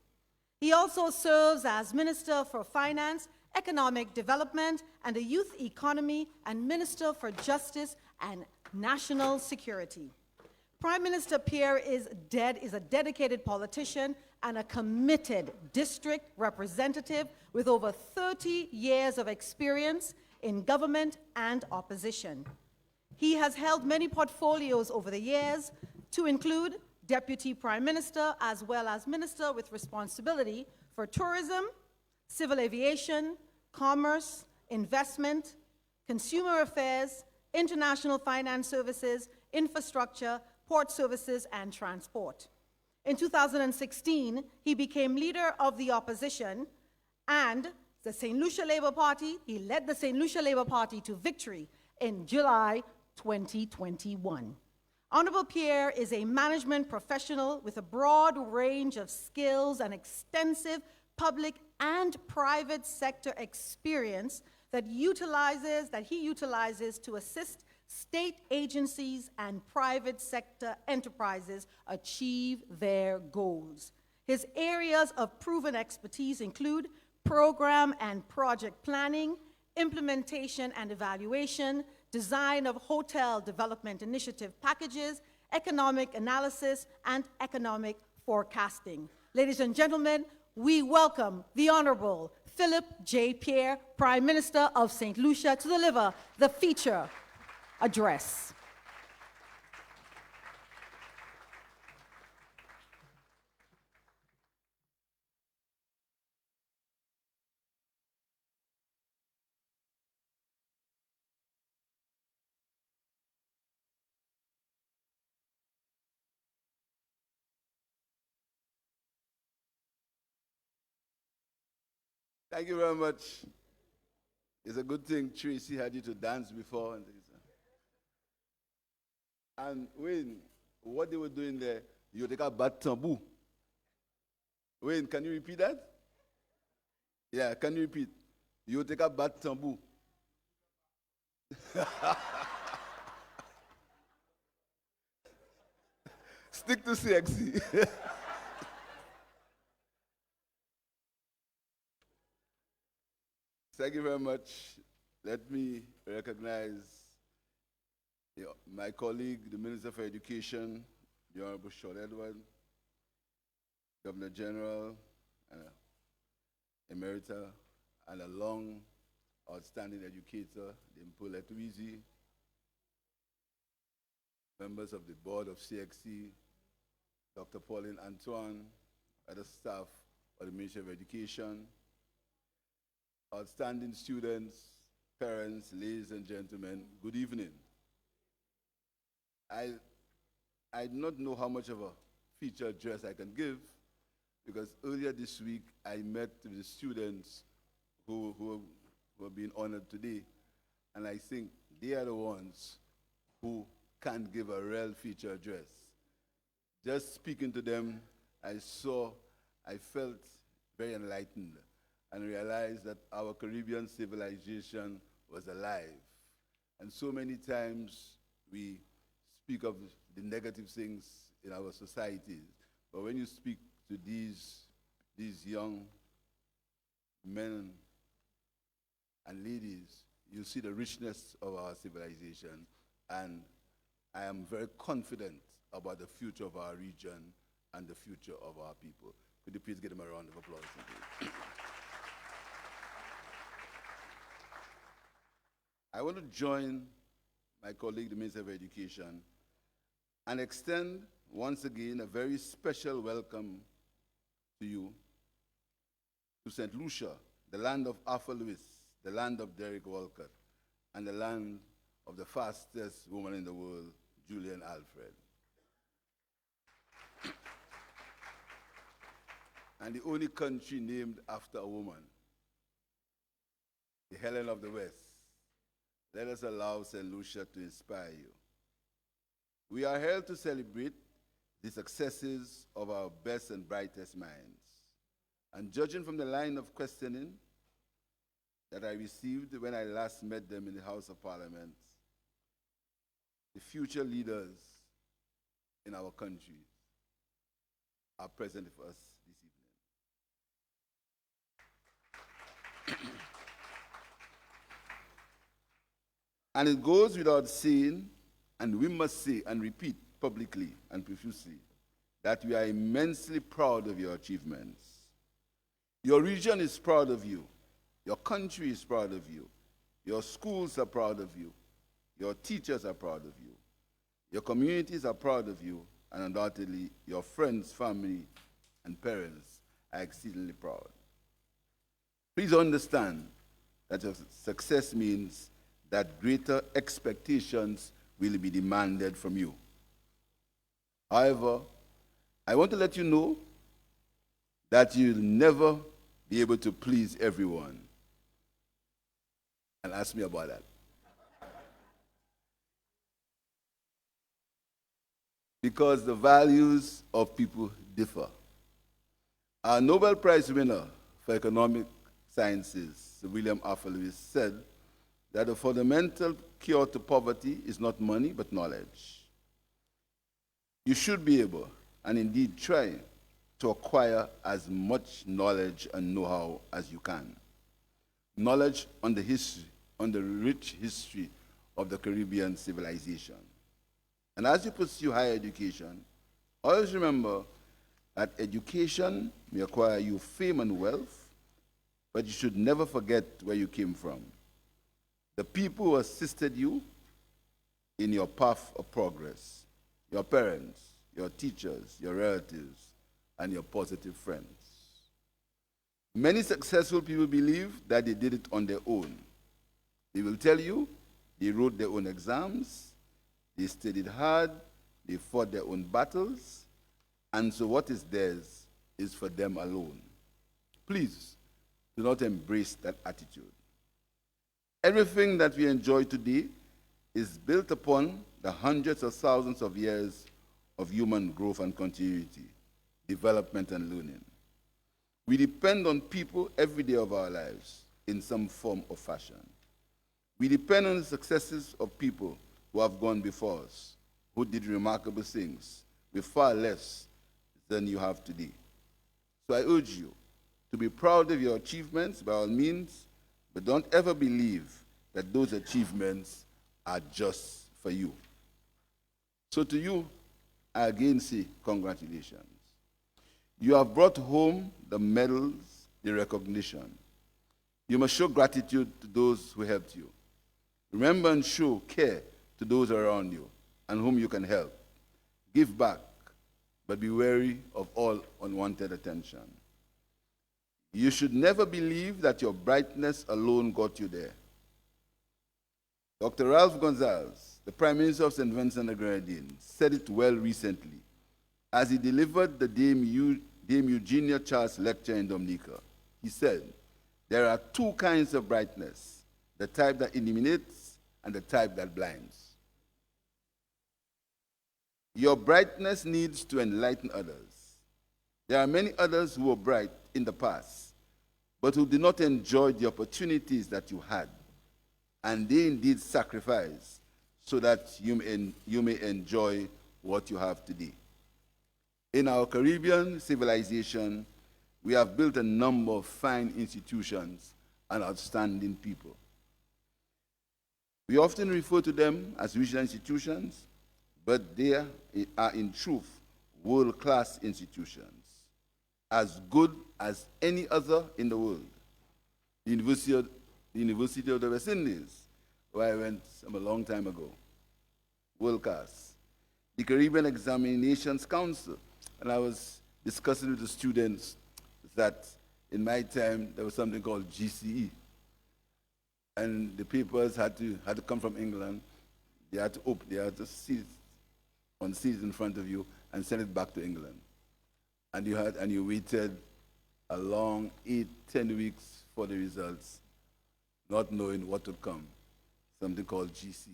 He also serves as Minister for Finance, Economic Development and the Youth Economy and Minister for Justice and National Security. Prime Minister Pierre is a dedicated politician and a committed district representative with over 30 years of experience in government and opposition. He has held many portfolios over the years, to include Deputy Prime Minister as well as Minister with responsibility for tourism, civil aviation, commerce, investment, consumer affairs, international finance services, infrastructure, port services, and transport. In 2016, he became leader of the opposition, and the St. Lucia Labour Party. He led the St. Lucia Labour Party to victory in July 2021. Honorable Pierre is a management professional with a broad range of skills and extensive public and private sector experience that he utilizes to assist state agencies and private sector enterprises achieve their goals. His areas of proven expertise include program and project planning, implementation and evaluation, design of hotel development initiative packages, economic analysis, and economic forecasting. Ladies and gentlemen, we welcome the Honorable Philip J. Pierre, Prime Minister of St. Lucia, to deliver the feature address. Thank you very much. It's a good thing Tracy had you to dance before. And Wayne, what they were doing there, you take a bad tambour. Wayne, can you repeat that? Yeah, can you repeat? You take a bad tambour. Stick to CXC. Thank you very much. Let me recognize my colleague, the Minister for Education, the Honorable Sean Edward, Governor General, Emerita, and a long, outstanding educator, Dimpole Tuizi, members of the board of CXC, Dr. Pauline Antoine, other staff of the Ministry of Education, outstanding students, parents, ladies and gentlemen, good evening. I do not know how much of a feature address I can give, because earlier this week I met with the students who are being honored today, and I think they are the ones who can give a real feature address. Just speaking to them, I felt very enlightened and realized that our Caribbean civilization was alive. And so many times we speak of the negative things in our societies, but when you speak to these young men and ladies, you see the richness of our civilization, and I am very confident about the future of our region and the future of our people. Could you please give them a round of applause? I want to join my colleague, the Minister of Education, and extend once again a very special welcome to you to St. Lucia, the land of Arthur Lewis, the land of Derek Walcott, and the land of the fastest woman in the world, Julian Alfred. And the only country named after a woman, the Helen of the West. Let us allow St. Lucia to inspire you. We are here to celebrate the successes of our best and brightest minds. And judging from the line of questioning that I received when I last met them in the House of Parliament, the future leaders in our country are present for us this evening. And it goes without saying, and we must say and repeat publicly and profusely, that we are immensely proud of your achievements. Your region is proud of you. Your country is proud of you. Your schools are proud of you. Your teachers are proud of you. Your communities are proud of you. And undoubtedly, your friends, family, and parents are exceedingly proud. Please understand that your success means that greater expectations will be demanded from you. However, I want to let you know that you'll never be able to please everyone. and ask me about that. Because the values of people differ. Our Nobel Prize winner for economic sciences, Sir William Arthur Lewis, said that the fundamental cure to poverty is not money, but knowledge. You should be able, and indeed try, to acquire as much knowledge and know-how as you can. Knowledge on the history, on the rich history of the Caribbean civilization. And as you pursue higher education, always remember that education may acquire you fame and wealth, but you should never forget where you came from. The people who assisted you in your path of progress, your parents, your teachers, your relatives, and your positive friends. Many successful people believe that they did it on their own. They will tell you they wrote their own exams, they studied hard, they fought their own battles, and so what is theirs is for them alone. Please do not embrace that attitude. Everything that we enjoy today is built upon the hundreds of thousands of years of human growth and continuity, development and learning. We depend on people every day of our lives in some form or fashion. We depend on the successes of people who have gone before us, who did remarkable things with far less than you have today. So I urge you to be proud of your achievements by all means, but don't ever believe that those achievements are just for you. So to you, I again say congratulations. You have brought home the medals, the recognition. You must show gratitude to those who helped you. Remember and show care to those around you and whom you can help. Give back, but be wary of all unwanted attention. You should never believe that your brightness alone got you there. Dr. Ralph Gonsalves, the Prime Minister of St. Vincent and the Grenadines, said it well recently as he delivered the Dame Eugenia Charles Lecture in Dominica. He said, there are two kinds of brightness, the type that illuminates and the type that blinds. Your brightness needs to enlighten others. There are many others who were bright in the past, but who did not enjoy the opportunities that you had, and they indeed sacrifice so that you may enjoy what you have today. In our Caribbean civilization, we have built a number of fine institutions and outstanding people. We often refer to them as regional institutions, but they are in truth world-class institutions, as good as any other in the world. The University of the West Indies, where I went a long time ago, world-class. The Caribbean Examinations Council, and I was discussing with the students that in my time there was something called GCE, and the papers had to come from England. They had to see on seats in front of you and send it back to England, and you waited a long 8-10 weeks for the results, not knowing what would come. Something called GCE.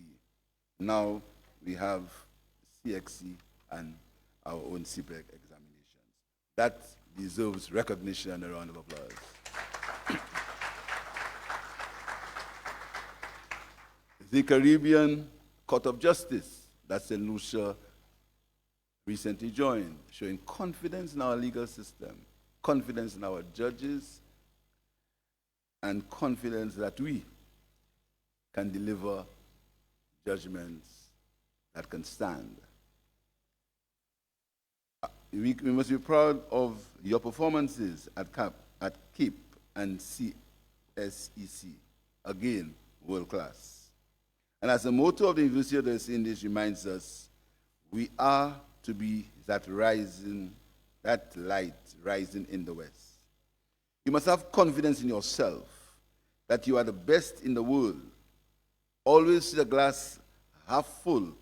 Now we have CXC and our own CPEC examinations. That deserves recognition and a round of applause. The Caribbean Court of Justice that St. Lucia recently joined, showing confidence in our legal system, confidence in our judges, and confidence that we can deliver judgments that can stand. We must be proud of your performances at CAPE and CSEC, again, world class. And as the motto of the University of the West Indies reminds us, we are to be that light rising in the West. You must have confidence in yourself that you are the best in the world. Always see the glass half full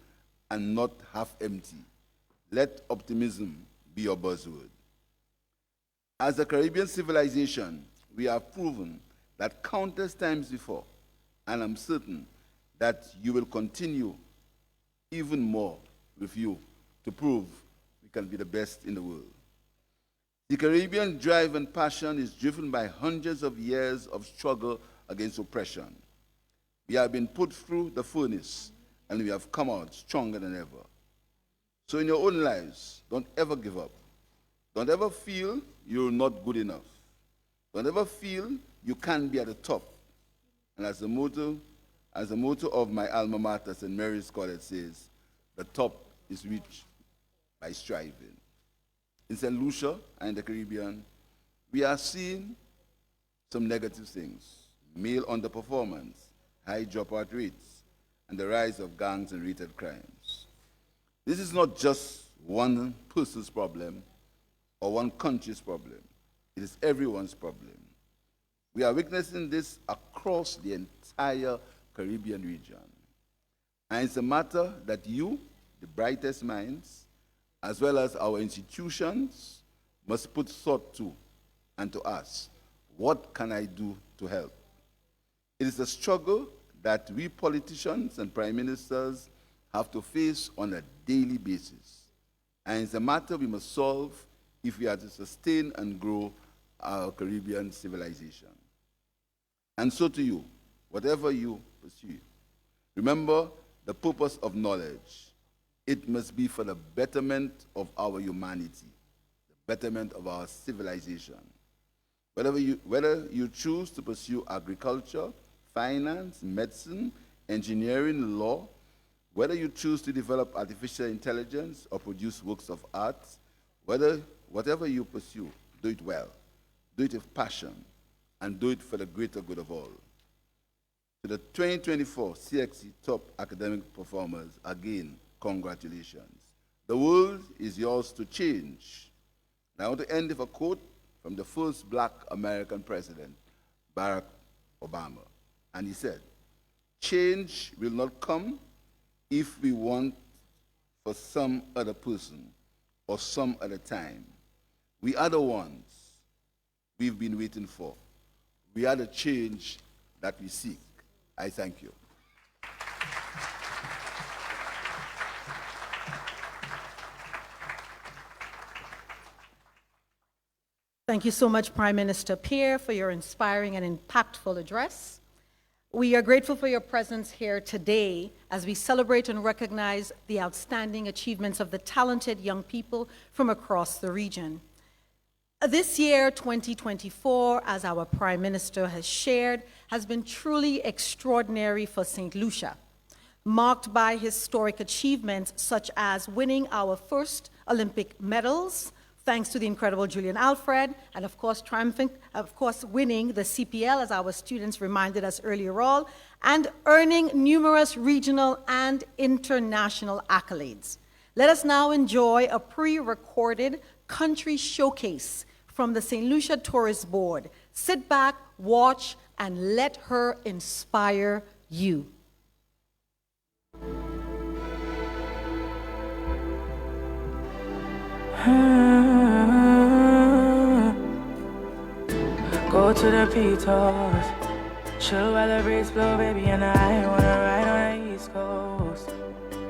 and not half empty. Let optimism be your buzzword. As a Caribbean civilization, we have proven that countless times before and I'm certain that you will continue even more with you to prove we can be the best in the world. The Caribbean drive and passion is driven by hundreds of years of struggle against oppression. We have been put through the furnace, and we have come out stronger than ever. So in your own lives, don't ever give up. Don't ever feel you're not good enough. Don't ever feel you can't be at the top. And as the motto of my alma mater, St. Mary's College, says, the top is reached by striving. In St. Lucia and in the Caribbean, we are seeing some negative things: male underperformance, high dropout rates, and the rise of gangs and related crimes. This is not just one person's problem or one country's problem. It is everyone's problem. We are witnessing this across the entire Caribbean region. And it's a matter that you, the brightest minds, as well as our institutions, must put thought to and to ask, what can I do to help? It is a struggle that we politicians and prime ministers have to face on a daily basis. And it's a matter we must solve if we are to sustain and grow our Caribbean civilization. And so to you, whatever you pursue, remember the purpose of knowledge. It must be for the betterment of our humanity, the betterment of our civilization. Whether you choose to pursue agriculture, finance, medicine, engineering, law, whether you choose to develop artificial intelligence or produce works of art, whatever you pursue, do it well, do it with passion, and do it for the greater good of all. To the 2024 CXC Top Academic Performers, again, congratulations. The world is yours to change. And I want to end with a quote from the first Black American president, Barack Obama. And he said, "Change will not come if we want for some other person or some other time. We are the ones we've been waiting for. We are the change that we seek." I thank you. Thank you so much, Prime Minister Pierre, for your inspiring and impactful address. We are grateful for your presence here today as we celebrate and recognize the outstanding achievements of the talented young people from across the region. This year, 2024, as our Prime Minister has shared, has been truly extraordinary for St. Lucia, marked by historic achievements such as winning our first Olympic medals, thanks to the incredible Julian Alfred, and of course, winning the CPL, as our students reminded us earlier on, and earning numerous regional and international accolades. Let us now enjoy a pre-recorded country showcase from the St. Lucia Tourist Board. Sit back, watch, and let her inspire you. Go to the Pitos, chill while the breeze blow, baby, and I wanna ride on the East Coast.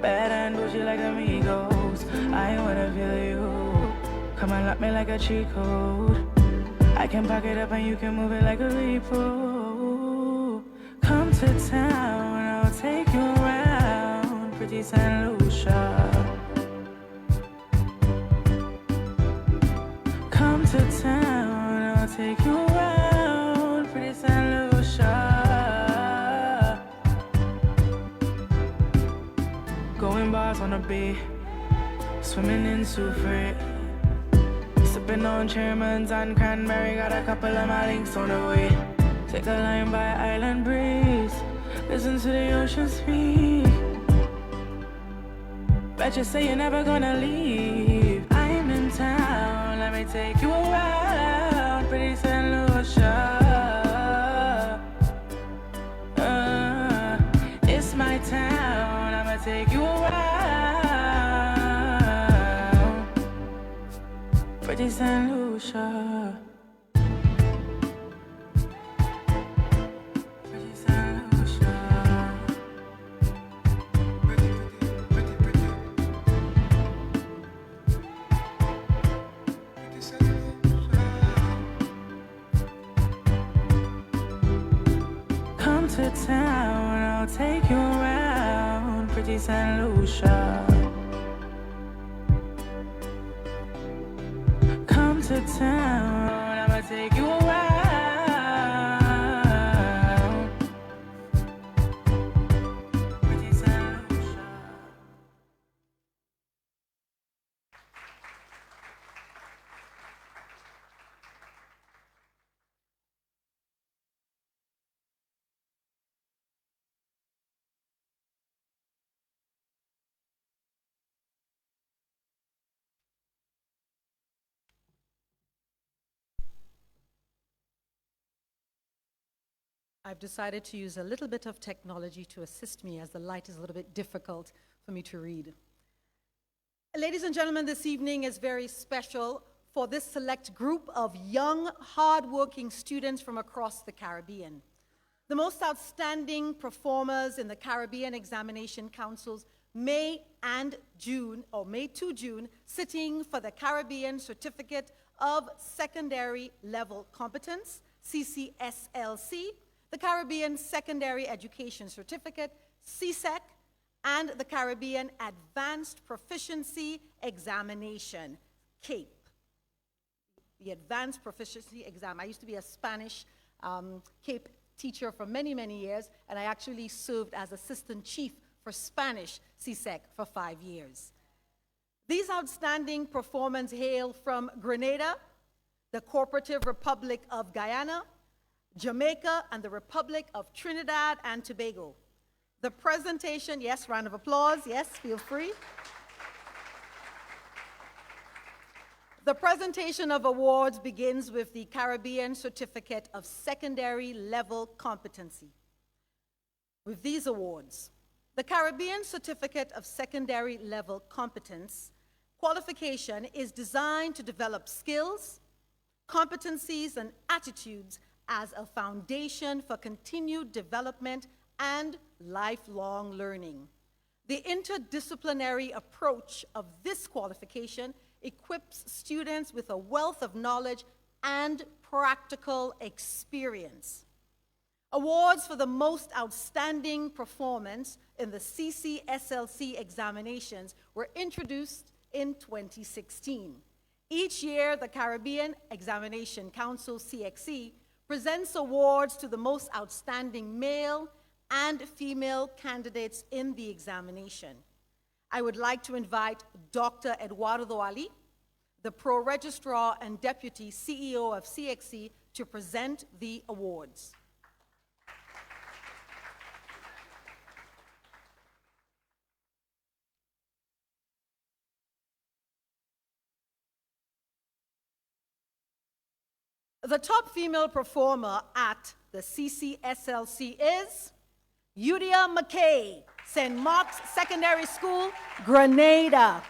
Bad and bougie like amigos, I wanna feel you. Come and lock me like a cheat code. I can pack it up and you can move it like a repo. Come to town, I'll take you around pretty St. Lucia. Come to town, I'll take you around pretty St. Lucia. Going bars on the bay, swimming in Soufre. Sipping on Chairman's and Cranberry, got a couple of my links on the way. Take a line by Island Breeze, listen to the ocean speak. Bet you say you're never gonna leave. I'm in town, let me take you around pretty St. Lucia. It's my town, I'ma take you around pretty St. Lucia. Pretty St. Lucia. Come to town, I'll take you around pretty St. Lucia. Come to town, I'ma take you around pretty St. Lucia. I've decided to use a little bit of technology to assist me as the light is a little bit difficult for me to read. Ladies and gentlemen, this evening is very special for this select group of young, hardworking students from across the Caribbean. The most outstanding performers in the Caribbean Examination Council's May to June, sitting for the Caribbean Certificate of Secondary Level Competence, CCSLC, the Caribbean Secondary Education Certificate, CSEC, and the Caribbean Advanced Proficiency Examination, CAPE. The Advanced Proficiency Exam. I used to be a Spanish CAPE teacher for many, many years, and I actually served as Assistant Chief for Spanish CSEC for 5 years. These outstanding performers hail from Grenada, the Cooperative Republic of Guyana, Jamaica, and the Republic of Trinidad and Tobago. The presentation, yes, round of applause, yes, feel free. The presentation of awards begins with the Caribbean Certificate of Secondary Level Competency. With these awards, the Caribbean Certificate of Secondary Level Competence qualification is designed to develop skills, competencies, and attitudes as a foundation for continued development and lifelong learning. The interdisciplinary approach of this qualification equips students with a wealth of knowledge and practical experience. Awards for the most outstanding performance in the CCSLC examinations were introduced in 2016. Each year, the Caribbean Examination Council, CXC, presents awards to the most outstanding male and female candidates in the examination. I would like to invite Dr. Eduardo Ali, the Pro Registrar and Deputy CEO of CXC, to present the awards. The top female performer at the CCSLC is Yudia McKay, St. Mark's Secondary School, Grenada.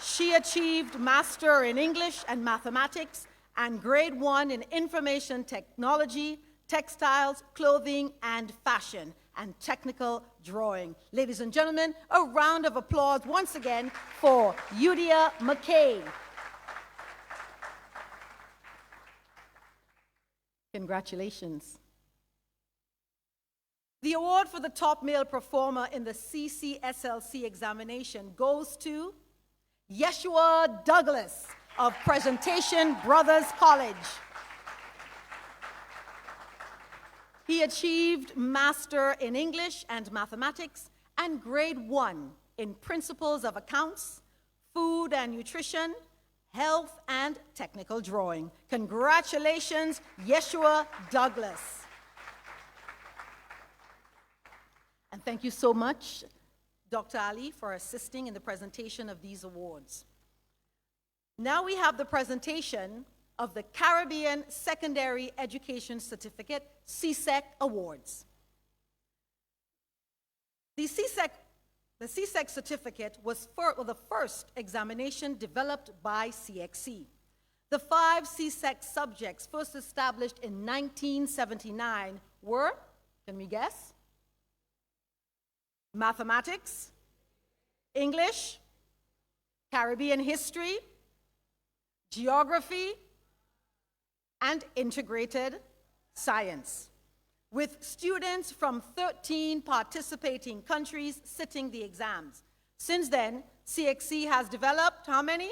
She achieved Master in English and Mathematics and Grade 1 in Information Technology, Textiles, Clothing, and Fashion, and Technical Drawing. Ladies and gentlemen, a round of applause once again for Yudia McKay. Congratulations. The award for the top male performer in the CCSLC examination goes to Yeshua Douglas of Presentation Brothers College. He achieved Master in English and Mathematics and Grade 1 in Principles of Accounts, Food and Nutrition, Health, and Technical Drawing. Congratulations, Yeshua Douglas. And thank you so much, Dr. Ali, for assisting in the presentation of these awards. Now we have the presentation of the Caribbean Secondary Education Certificate, CSEC Awards. The CSEC certificate was the first examination developed by CXC. The 5 CSEC subjects first established in 1979 were, can we guess? Mathematics, English, Caribbean history, geography, and integrated science, with students from 13 participating countries sitting the exams. Since then, CXC has developed how many?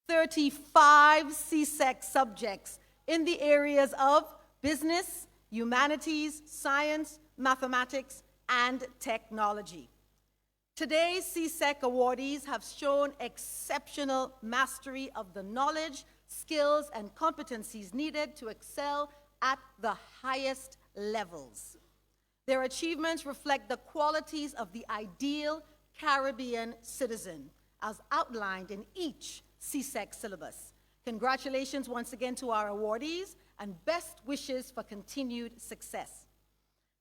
35 CSEC subjects in the areas of business, humanities, science, mathematics, and technology. Today's CSEC awardees have shown exceptional mastery of the knowledge, skills, and competencies needed to excel at the highest levels. Their achievements reflect the qualities of the ideal Caribbean citizen, as outlined in each CSEC syllabus. Congratulations once again to our awardees, and best wishes for continued success.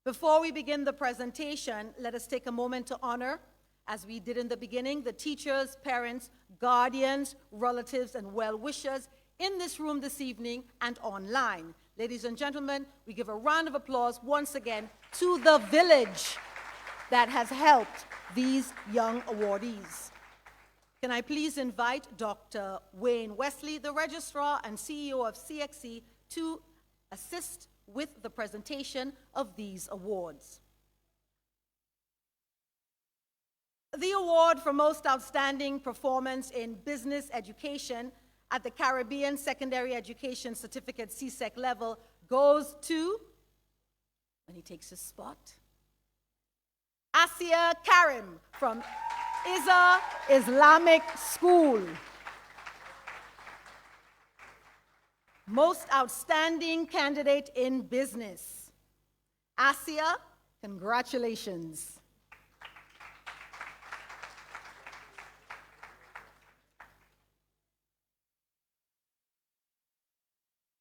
Before we begin the presentation, let us take a moment to honor, as we did in the beginning, the teachers, parents, guardians, relatives, and well-wishers in this room this evening and online. Ladies and gentlemen, we give a round of applause once again to the village that has helped these young awardees. Can I please invite Dr. Wayne Wesley, the Registrar and CEO of CXC, to assist with the presentation of these awards. The award for Most Outstanding Performance in Business Education at the Caribbean Secondary Education Certificate CSEC level goes to, and he takes his spot, Asia Karim from Isa Islamic School. Most Outstanding Candidate in Business. Asia, congratulations.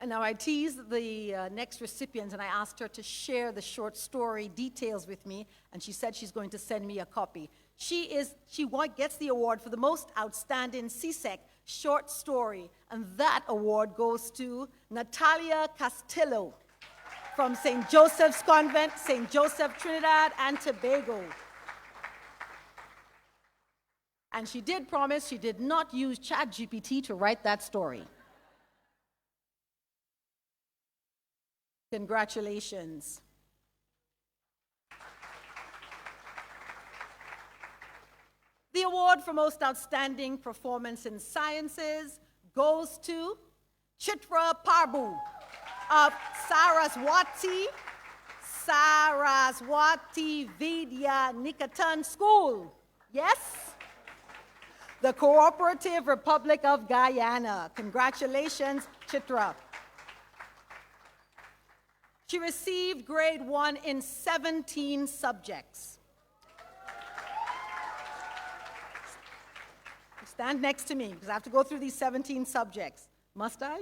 And now I teased the next recipient, and I asked her to share the short story details with me, and she said she's going to send me a copy. She gets the award for the most outstanding CSEC short story, and that award goes to Natalia Castillo from St. Joseph's Convent, St. Joseph, Trinidad and Tobago. And she did promise she did not use ChatGPT to write that story. Congratulations. The award for Most Outstanding Performance in Sciences goes to Chitra Parbu of Saraswati Vidya Niketan School. Yes? The Cooperative Republic of Guyana. Congratulations, Chitra. She received grade 1 in 17 subjects. Stand next to me, because I have to go through these 17 subjects. Must I?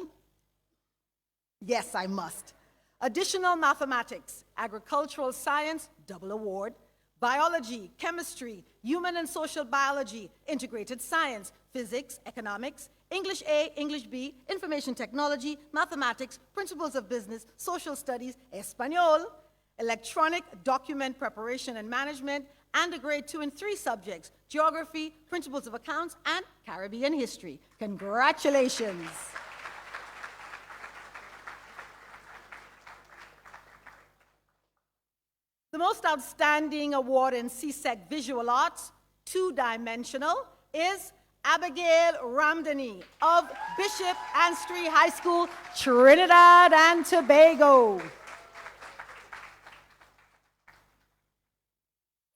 Yes, I must. Additional mathematics, agricultural science, double award, biology, chemistry, human and social biology, integrated science, physics, economics, English A, English B, information technology, mathematics, principles of business, social studies, Espanol, electronic document preparation and management, and a grade 2 and 3 subjects, geography, principles of accounts, and Caribbean history. Congratulations. The most outstanding award in CSEC Visual Arts, two-dimensional, is Abigail Ramdani of Bishop Anstree High School, Trinidad and Tobago.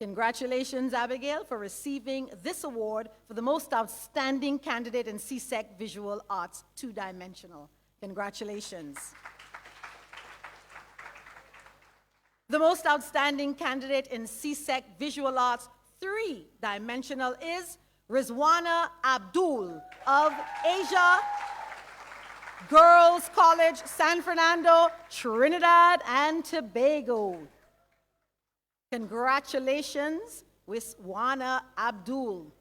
Congratulations, Abigail, for receiving this award for the most outstanding candidate in CSEC Visual Arts, two-dimensional. Congratulations. The most outstanding candidate in CSEC Visual Arts, three-dimensional, is Rizwana Abdul of Asia Girls College, San Fernando, Trinidad and Tobago. Congratulations, Rizwana Abdul.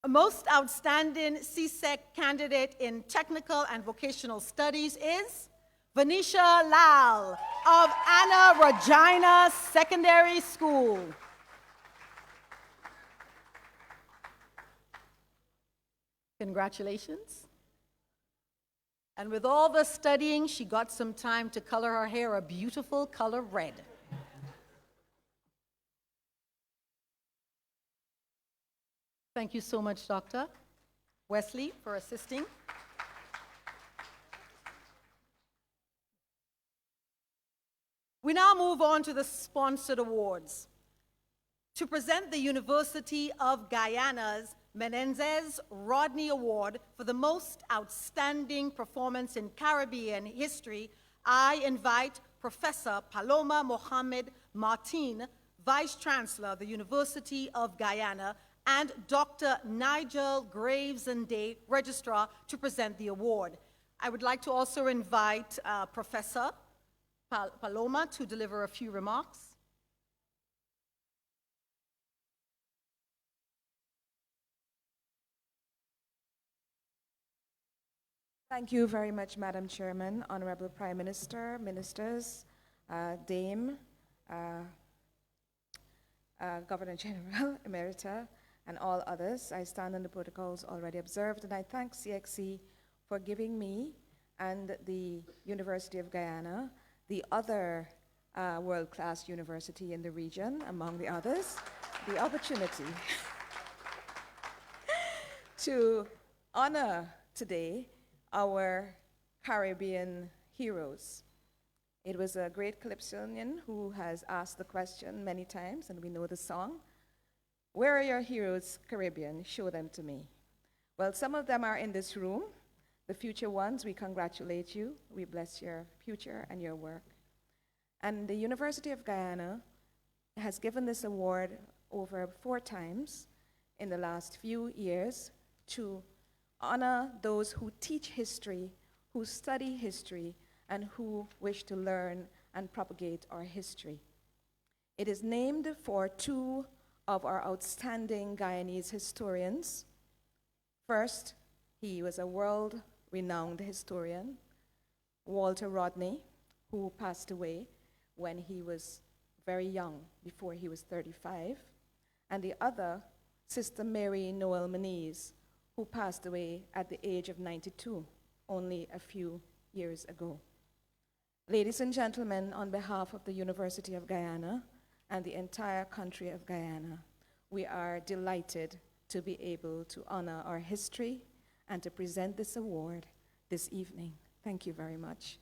A most outstanding CSEC candidate in technical and vocational studies is Venetia Lal of Anna Regina Secondary School. Congratulations. And with all the studying, she got some time to color her hair a beautiful color red. Thank you so much, Dr. Wesley, for assisting. We now move on to the sponsored awards. To present the University of Guyana's Menendez Rodney Award for the most outstanding performance in Caribbean history, I invite Professor Paloma Mohamed Martin, Vice Chancellor of the University of Guyana, and Dr. Nigel Graves and Day, Registrar, to present the award. I would like to also invite Professor Paloma to deliver a few remarks. Thank you very much, Madam Chairman, Honorable Prime Minister, Ministers, Dame, Governor General, Emerita, and all others. I stand on the protocols already observed, and I thank CXC for giving me and the University of Guyana, the other world-class university in the region, among the others, the opportunity to honor today our Caribbean heroes. It was a great Calypsonian who has asked the question many times, and we know the song, "Where are your heroes, Caribbean? Show them to me." Well, some of them are in this room. The future ones, we congratulate you. We bless your future and your work. And the University of Guyana has given this award over 4 times in the last few years to honor those who teach history, who study history, and who wish to learn and propagate our history. It is named for 2 of our outstanding Guyanese historians. First, he was a world-renowned historian, Walter Rodney, who passed away when he was very young, before he was 35, and the other, Sister Mary Noel Moniz, who passed away at the age of 92, only a few years ago. Ladies and gentlemen, on behalf of the University of Guyana and the entire country of Guyana, we are delighted to be able to honor our history and to present this award this evening. Thank you very much.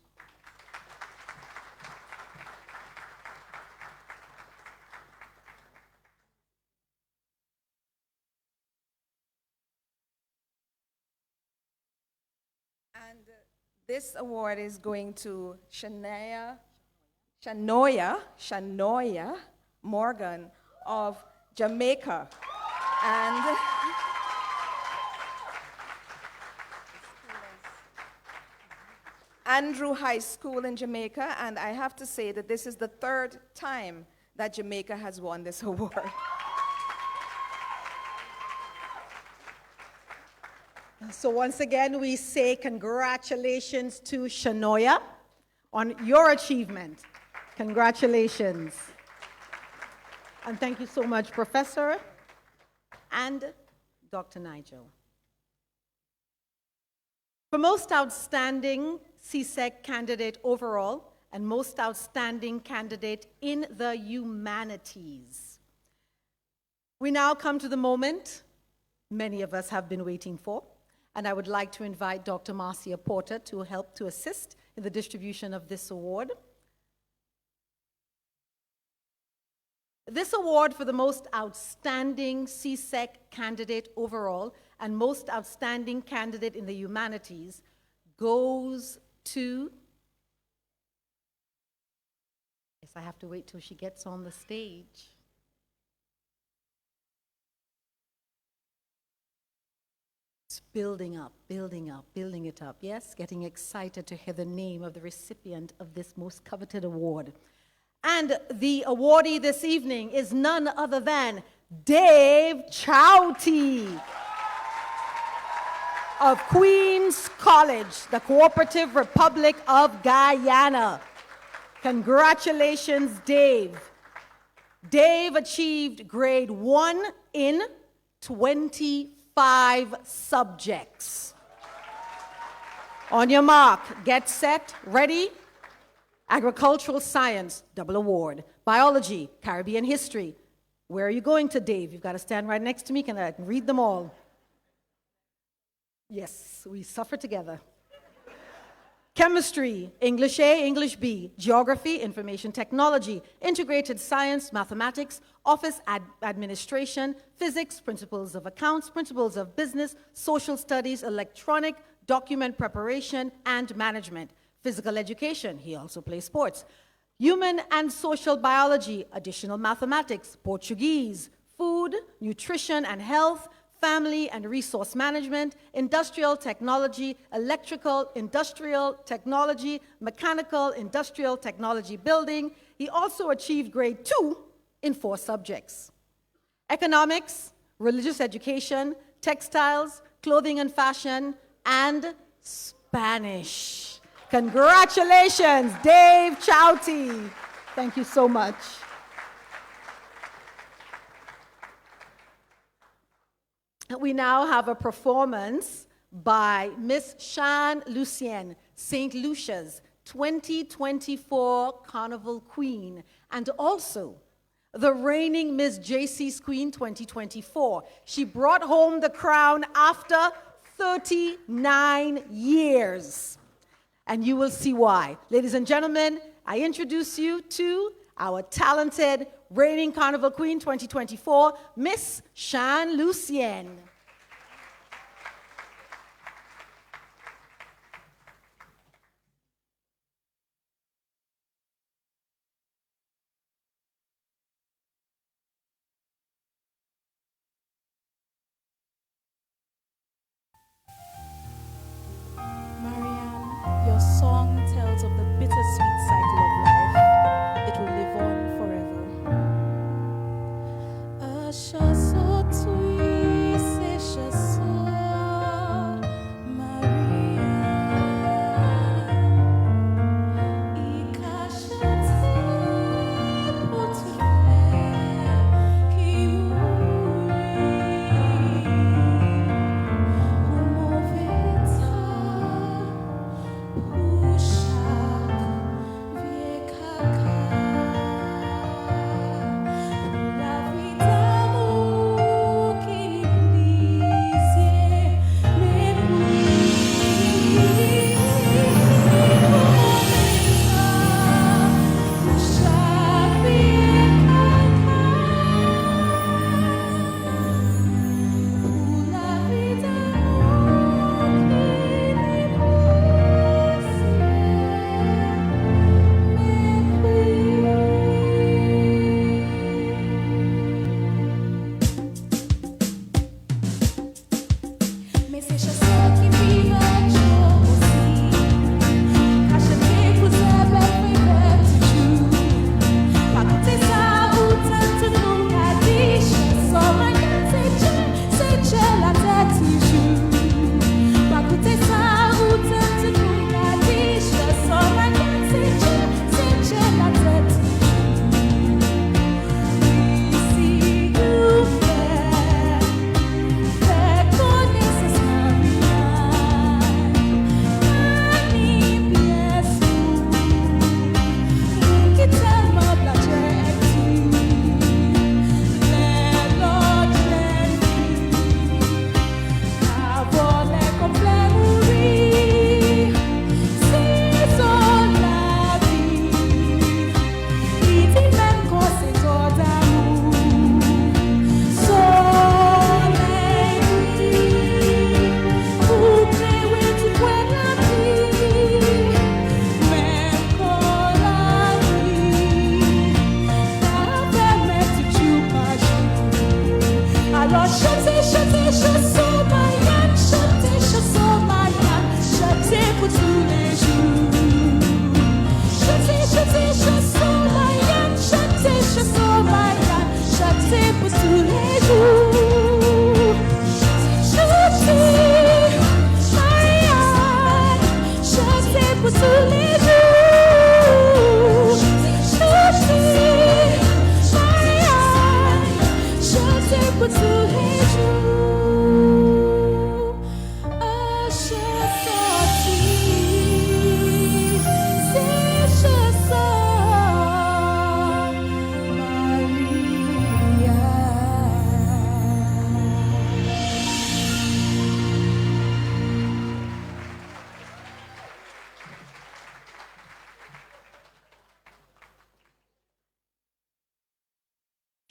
And this award is going to Shanoya Morgan of Jamaica. And Andrew High School in Jamaica, and I have to say that this is the 3rd time that Jamaica has won this award. So once again, we say congratulations to Shanoya on your achievement. Congratulations. And thank you so much, Professor and Dr. Nigel. For most outstanding CSEC candidate overall and most outstanding candidate in the humanities, we now come to the moment many of us have been waiting for. And I would like to invite Dr. Marcia Porter to help to assist in the distribution of this award. This award for the most outstanding CSEC candidate overall and most outstanding candidate in the humanities goes to, yes, I have to wait till she gets on the stage. Building up, building up, building it up. Yes, getting excited to hear the name of the recipient of this most coveted award. And the awardee this evening is none other than Dave Chowty. of Queen's College, the Cooperative Republic of Guyana. Congratulations, Dave. Dave achieved grade 1 in 25 subjects. On your mark, get set, ready. Agricultural science, double award. Biology, Caribbean history. Where are you going to, Dave? You've got to stand right next to me. Can I read them all? Yes, we suffer together. Chemistry, English A, English B. Geography, information technology. Integrated science, mathematics. Office administration. Physics, principles of accounts. Principles of business. Social studies. Electronic document preparation and management. Physical education, he also plays sports. Human and social biology, additional mathematics, Portuguese, food, nutrition and health, family and resource management, industrial technology, electrical, industrial technology, mechanical, industrial technology building. He also achieved grade 2 in 4 subjects. Economics, religious education, textiles, clothing and fashion, and Spanish. Congratulations, Dave Chowty. Thank you so much. We now have a performance by Miss Shan Lucien, St. Lucia's 2024 Carnival Queen, and also the reigning Miss JC's Queen 2024. She brought home the crown after 39 years. And you will see why. Ladies and gentlemen, I introduce you to our talented reigning Carnival Queen 2024, Miss Shan Lucien. Marianne, your song tells of the bittersweet cycle of life. It will live on forever. A chasseur tui, c'est chasseur, Marianne. I cachette pour te faire qui mourit.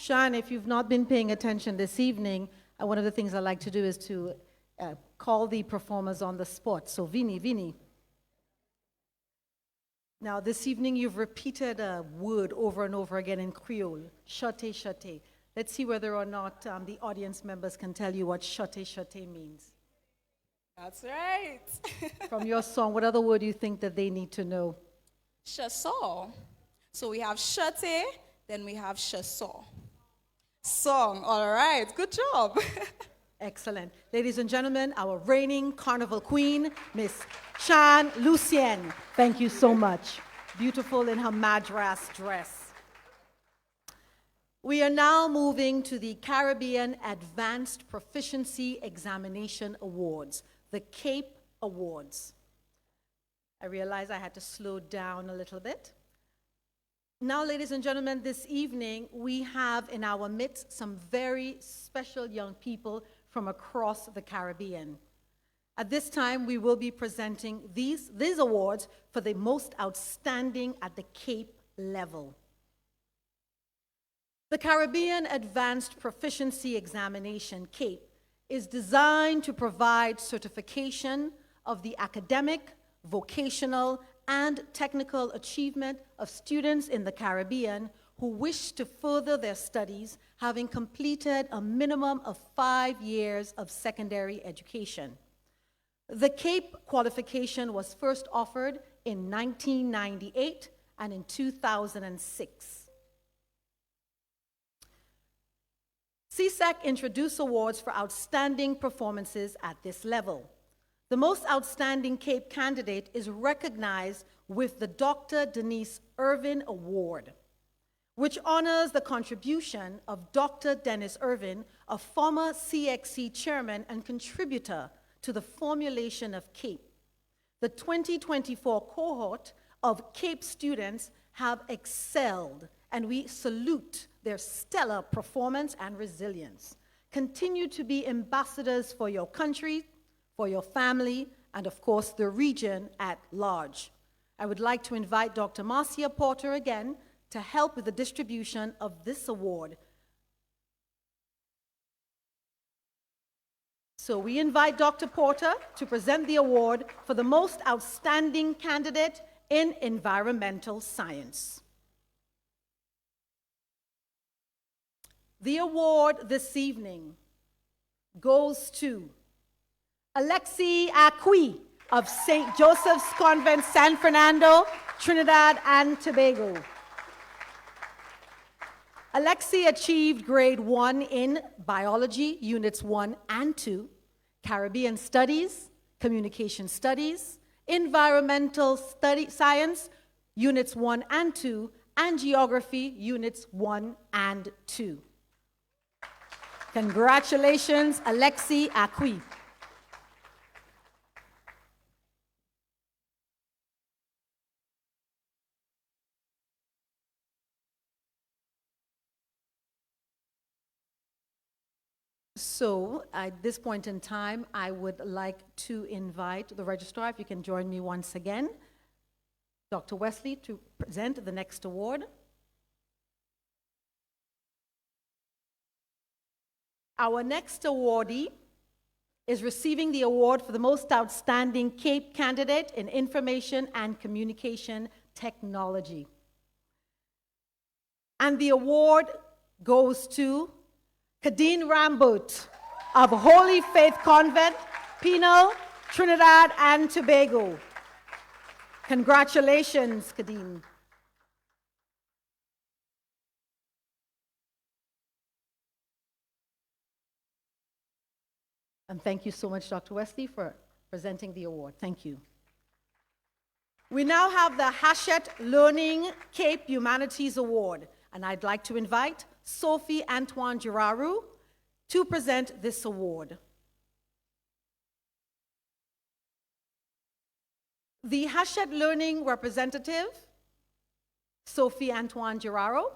Sean, if you've not been paying attention this evening, one of the things I like to do is to call the performers on the spot. So, Vini. Now, this evening you've repeated a word over and over again in Creole, chote. Let's see whether or not the audience members can tell you what chote means. That's right. From your song, what other word do you think that they need to know? Chassor. So we have chote, then we have chassor. Song. All right. Good job. Excellent. Ladies and gentlemen, our reigning carnival queen, Miss Chan Lucien. Thank you so much. Beautiful in her madras dress. We are now moving to the Caribbean Advanced Proficiency Examination Awards, the CAPE Awards. I realized I had to slow down a little bit. Now, ladies and gentlemen, this evening we have in our midst some very special young people from across the Caribbean. At this time, we will be presenting these awards for the most outstanding at the CAPE level. The Caribbean Advanced Proficiency Examination, CAPE, is designed to provide certification of the academic, vocational, and technical achievement of students in the Caribbean who wish to further their studies, having completed a minimum of 5 years of secondary education. The CAPE qualification was first offered in 1998 and in 2006. CSEC introduced awards for outstanding performances at this level. The most outstanding CAPE candidate is recognized with the Dr. Denise Irvin Award, which honors the contribution of Dr. Dennis Irvin, a former CXC chairman and contributor to the formulation of CAPE. The 2024 cohort of CAPE students have excelled, and we salute their stellar performance and resilience. Continue to be ambassadors for your country, for your family, and of course, the region at large. I would like to invite Dr. Marcia Porter again to help with the distribution of this award. So we invite Dr. Porter to present the award for the most outstanding candidate in environmental science. The award this evening goes to Alexi Acqui of St. Joseph's Convent, San Fernando, Trinidad and Tobago. Alexi achieved grade 1 in biology, units 1 and 2, Caribbean studies, communication studies, environmental science, units 1 and 2, and geography, units 1 and 2. Congratulations, Alexi Acqui. So, at this point in time, I would like to invite the registrar, if you can join me once again, Dr. Wesley, to present the next award. Our next awardee is receiving the award for the most outstanding CAPE candidate in information and communication technology. And the award goes to Kadeen Rambut of Holy Faith Convent, Pinal, Trinidad and Tobago. Congratulations, Kadeen. And thank you so much, Dr. Wesley, for presenting the award. Thank you. We now have the Hachette Learning Cape Humanities Award, and I'd like to invite Sophie Antoine Giraru to present this award. The Hachette Learning representative, Sophie Antoine Giraru,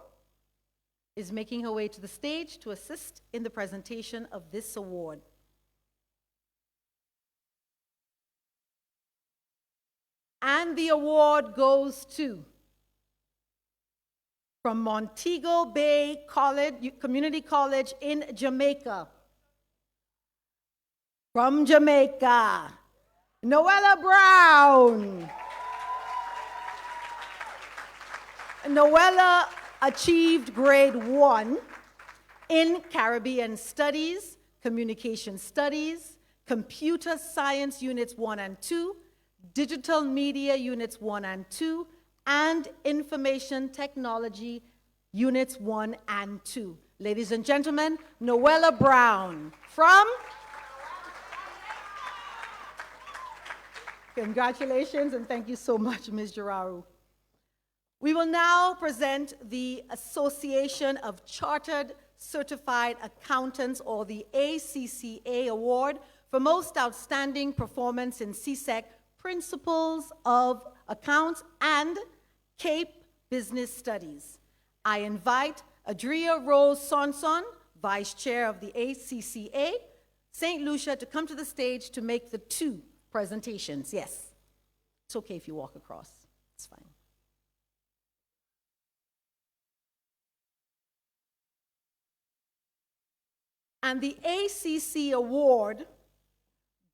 is making her way to the stage to assist in the presentation of this award. And the award goes to from Montego Bay Community College in Jamaica. From Jamaica, Noella Brown. Noella achieved grade 1 in Caribbean Studies, Communication Studies, Computer Science Units 1 and 2, Digital Media Units 1 and 2, and Information Technology Units 1 and 2. Ladies and gentlemen, Noella Brown from... Congratulations, and thank you so much, Ms. Jararu. We will now present the Association of Chartered Certified Accountants, or the ACCA Award for Most Outstanding Performance in CSEC Principles of Accounts and CAPE Business Studies. I invite Adria Rose Sonson, Vice Chair of the ACCA, St. Lucia, to come to the stage to make the 2 presentations. Yes. It's okay if you walk across. It's fine. And the ACC award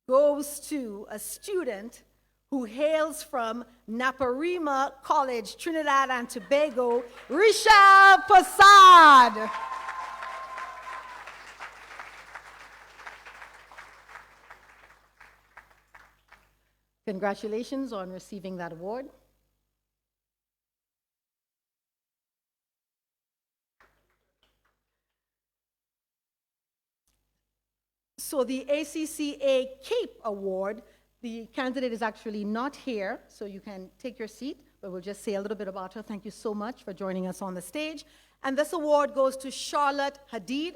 goes to a student who hails from Naparima College, Trinidad and Tobago, Risha Prasad. Congratulations on receiving that award. So the ACCA CAPE Award, the candidate is actually not here, so you can take your seat, but we'll just say a little bit about her. Thank you so much for joining us on the stage. And this award goes to Charlotte Hadid,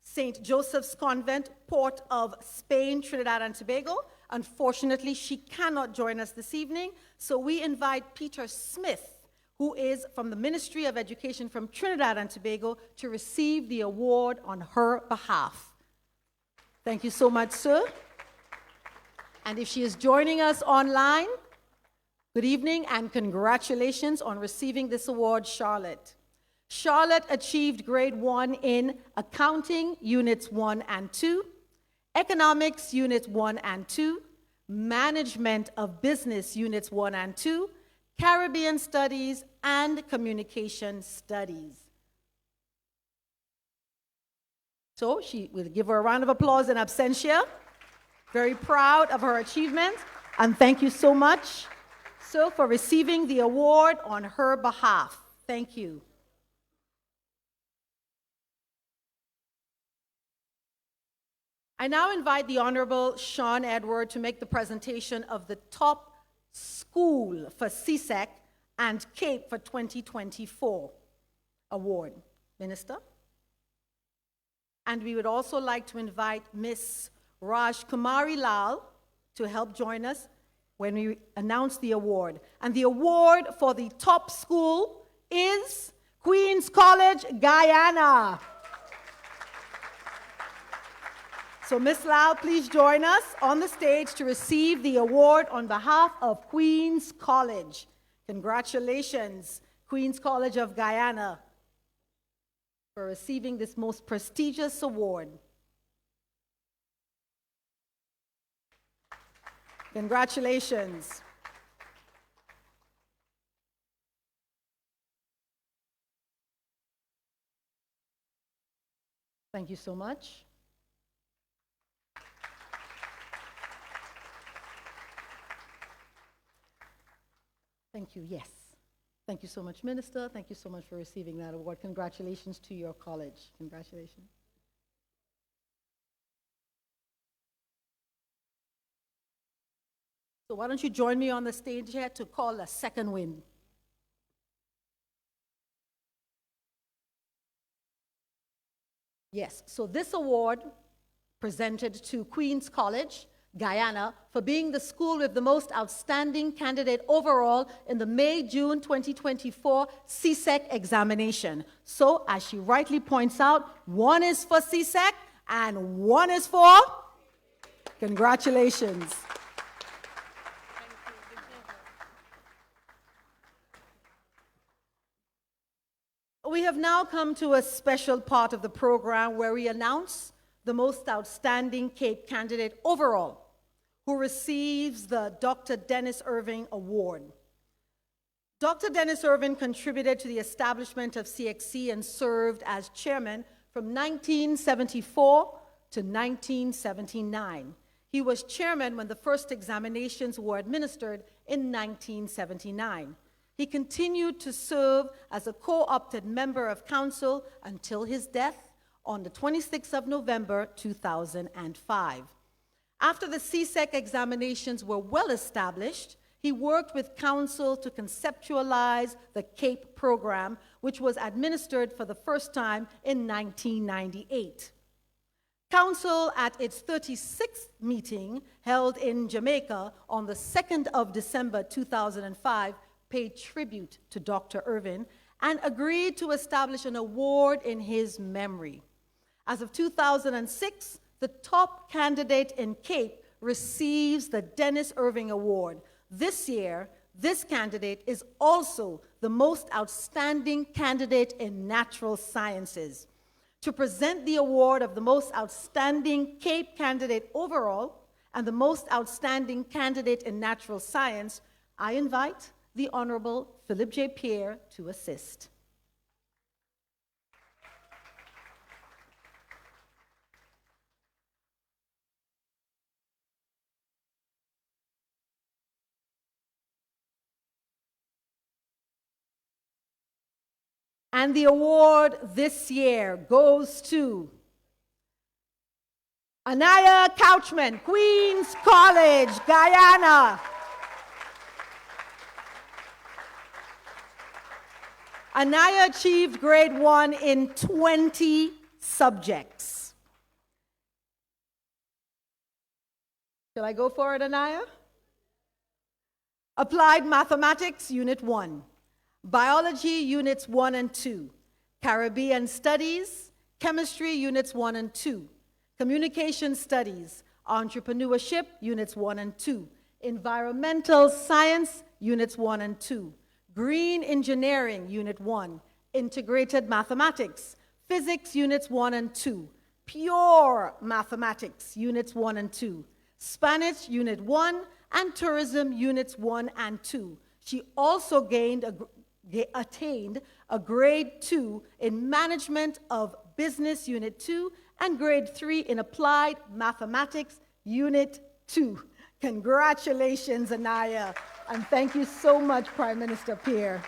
St. Joseph's Convent, Port of Spain, Trinidad and Tobago. Unfortunately, she cannot join us this evening, so we invite Peter Smith, who is from the Ministry of Education from Trinidad and Tobago, to receive the award on her behalf. Thank you so much, sir. And if she is joining us online, good evening and congratulations on receiving this award, Charlotte. Charlotte achieved grade 1 in Accounting, Units 1 and 2, Economics, Units 1 and 2, Management of Business, Units 1 and 2, Caribbean Studies, and Communication Studies. So we'll give her a round of applause in absentia. Very proud of her achievement, and thank you so much, sir, for receiving the award on her behalf. Thank you. I now invite the Honorable Sean Edward to make the presentation of the top school for CSEC and CAPE for 2024 award. Minister? And we would also like to invite Miss Raj Kumari Lal to help join us when we announce the award. And the award for the top school is Queen's College, Guyana. So Miss Lal, please join us on the stage to receive the award on behalf of Queen's College. Congratulations, Queen's College of Guyana, for receiving this most prestigious award. Congratulations. Thank you so much. Thank you, yes. Thank you so much, Minister. Thank you so much for receiving that award. Congratulations to your college. Congratulations. So why don't you join me on the stage here to call a second wind. Yes, so this award presented to Queen's College, Guyana, for being the school with the most outstanding candidate overall in the May-June 2024 CSEC examination. So, as she rightly points out, one is for CSEC and one is for? Congratulations. We have now come to a special part of the program where we announce the most outstanding CAPE candidate overall, who receives the Dr. Dennis Irving Award. Dr. Dennis Irving contributed to the establishment of CXC and served as chairman from 1974 to 1979. He was chairman when the first examinations were administered in 1979. He continued to serve as a co-opted member of council until his death on the 26th of November, 2005. After the CSEC examinations were well established, he worked with council to conceptualize the CAPE program, which was administered for the first time in 1998. Council, at its 36th meeting held in Jamaica on the 2nd of December 2005, paid tribute to Dr. Irving and agreed to establish an award in his memory. As of 2006, the top candidate in CAPE receives the Dennis Irving Award. This year, this candidate is also the most outstanding candidate in natural sciences. To present the award of the most outstanding CAPE candidate overall and the most outstanding candidate in natural science, I invite the Honorable Philip J. Pierre to assist. And the award this year goes to Anaya Couchman, Queens College, Guyana. Anaya achieved grade 1 in 20 subjects. Shall I go for it, Anaya? Applied Mathematics, Unit 1. Biology, Units 1 and 2. Caribbean Studies, Chemistry, Units 1 and 2. Communication Studies, Entrepreneurship, Units 1 and 2. Environmental Science, Units 1 and 2. Green Engineering, Unit 1. Integrated Mathematics, Physics, Units 1 and 2. Pure Mathematics, Units 1 and 2. Spanish, Unit 1, and Tourism, Units 1 and 2. She also attained a grade 2 in Management of Business, Unit 2, and grade 3 in Applied Mathematics, Unit 2. Congratulations, Anaya, and thank you so much, Prime Minister Pierre.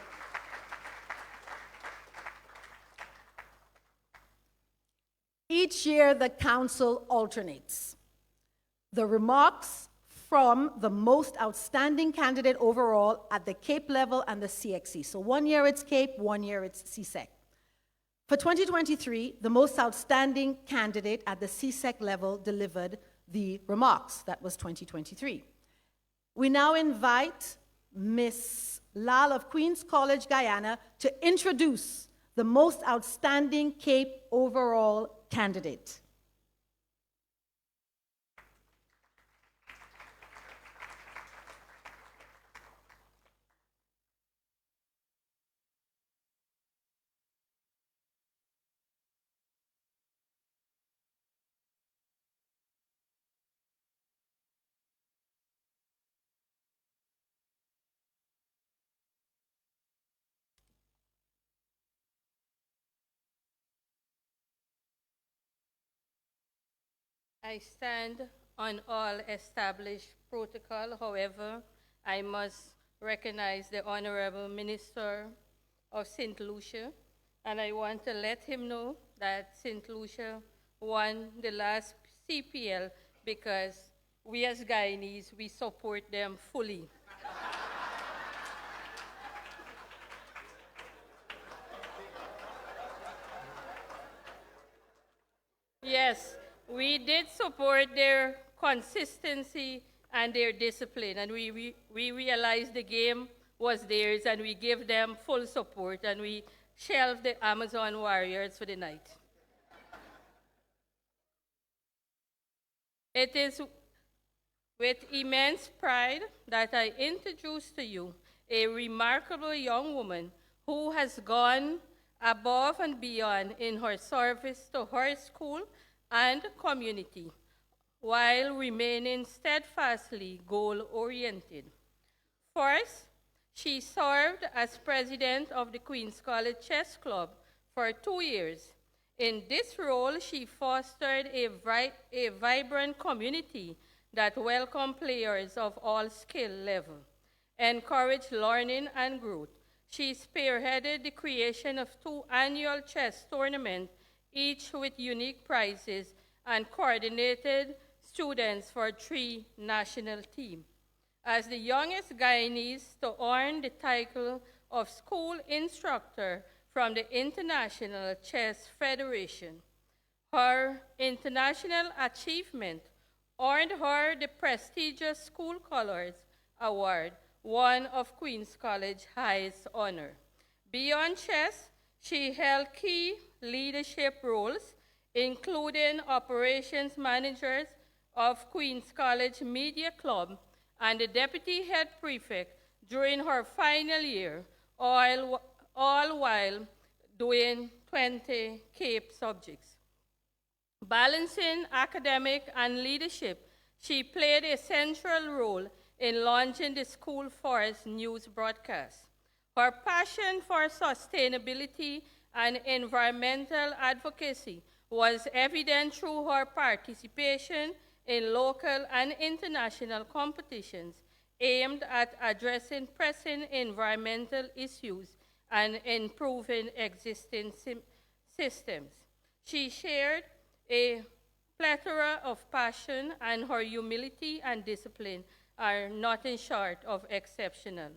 Each year, the Council alternates. The remarks from the most outstanding candidate overall at the CAPE level and the CXC. So 1 year it's CAPE, 1 year it's CSEC. For 2023, the most outstanding candidate at the CSEC level delivered the remarks. That was 2023. We now invite Ms. Lal of Queens College, Guyana, to introduce the most outstanding CAPE overall candidate. I stand on all established protocol. However, I must recognize the Honorable Minister of St. Lucia, and I want to let him know that St. Lucia won the last CPL because we as Guyanese, we support them fully. Yes, we did support their consistency and their discipline, and we realized the game was theirs, and we give them full support, and we shelved the Amazon Warriors for the night. It is with immense pride that I introduce to you a remarkable young woman who has gone above and beyond in her service to her school and community, while remaining steadfastly goal-oriented. First, she served as president of the Queen's College Chess Club for 2 years. In this role, she fostered a vibrant community that welcomed players of all skill levels, encouraged learning and growth. She spearheaded the creation of 2 annual chess tournaments, each with unique prizes, and coordinated students for 3 national teams. As the youngest Guyanese to earn the title of school instructor from the International Chess Federation, her international achievement earned her the prestigious School Colors Award, one of Queen's College's highest honor. Beyond chess, she held key leadership roles, including operations managers of Queen's College Media Club and the deputy head prefect during her final year, all while doing 20 CAPE subjects. Balancing academic and leadership, she played a central role in launching the School Forest news broadcast. Her passion for sustainability and environmental advocacy was evident through her participation in local and international competitions aimed at addressing pressing environmental issues and improving existing systems. She shared a plethora of passion, and her humility and discipline are nothing short of exceptional.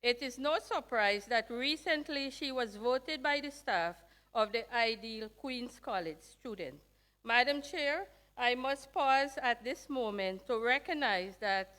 It is no surprise that recently she was voted by the staff of the ideal Queen's College student. Madam Chair, I must pause at this moment to recognize that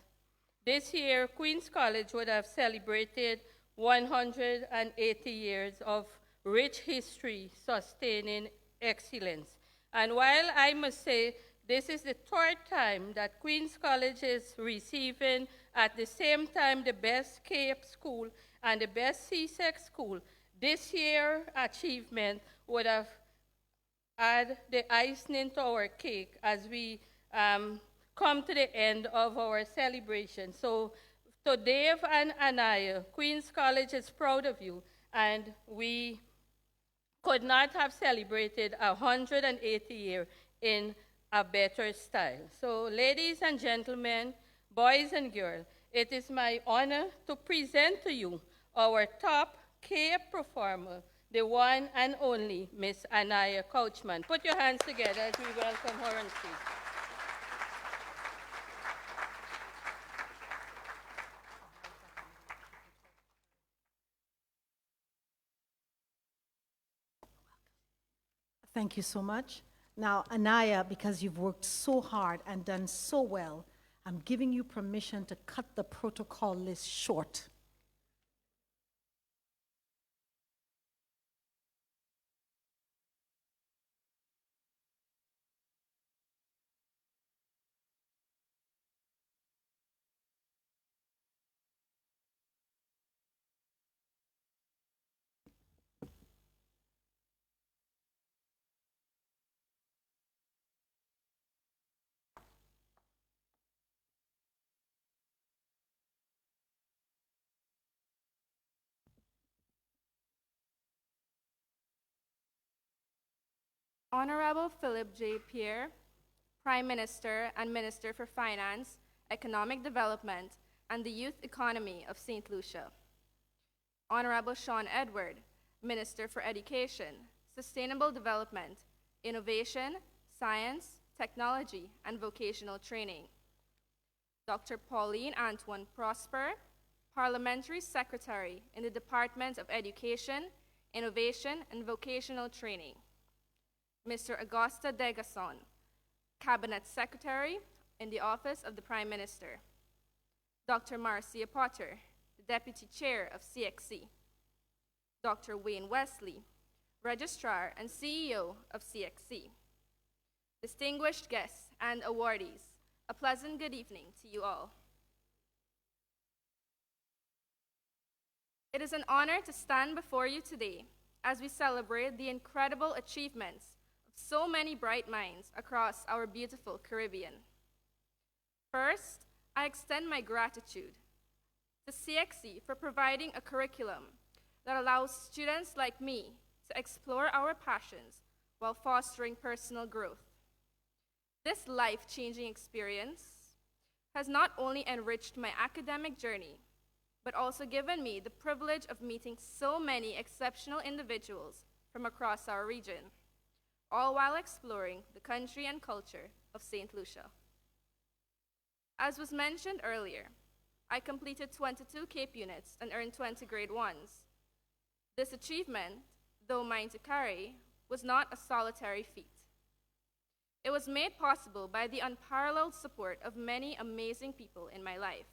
this year Queen's College would have celebrated 180 years of rich history sustaining excellence. And while I must say this is the 3rd time that Queen's College is receiving at the same time the best CAPE school and the best CXC school, this year's achievement would have add the icing to our cake as we come to the end of our celebration. So to Dave and Anaya, Queen's College is proud of you, and we could not have celebrated 180 years in a better style. So ladies and gentlemen, boys and girls, it is my honor to present to you our top CAPE performer, the one and only Miss Anaya Couchman. Put your hands together as we welcome her on stage. Thank you so much. Now, Anaya, because you've worked so hard and done so well, I'm giving you permission to cut the protocol list short. Honorable Philip J. Pierre, Prime Minister and Minister for Finance, Economic Development, and the Youth Economy of St. Lucia. Honorable Sean Edward, Minister for Education, Sustainable Development, Innovation, Science, Technology, and Vocational Training. Dr. Pauline Antoine Prosper, Parliamentary Secretary in the Department of Education, Innovation, and Vocational Training. Mr. Augusta Degasson, Cabinet Secretary in the Office of the Prime Minister. Dr. Marcia Potter, the Deputy Chair of CXC. Dr. Wayne Wesley, Registrar and CEO of CXC. Distinguished guests and awardees, a pleasant good evening to you all. It is an honor to stand before you today as we celebrate the incredible achievements of so many bright minds across our beautiful Caribbean. First, I extend my gratitude to CXC for providing a curriculum that allows students like me to explore our passions while fostering personal growth. This life-changing experience has not only enriched my academic journey, but also given me the privilege of meeting so many exceptional individuals from across our region, all while exploring the country and culture of St. Lucia. As was mentioned earlier, I completed 22 CAPE units and earned 20 grade 1s. This achievement, though mine to carry, was not a solitary feat. It was made possible by the unparalleled support of many amazing people in my life,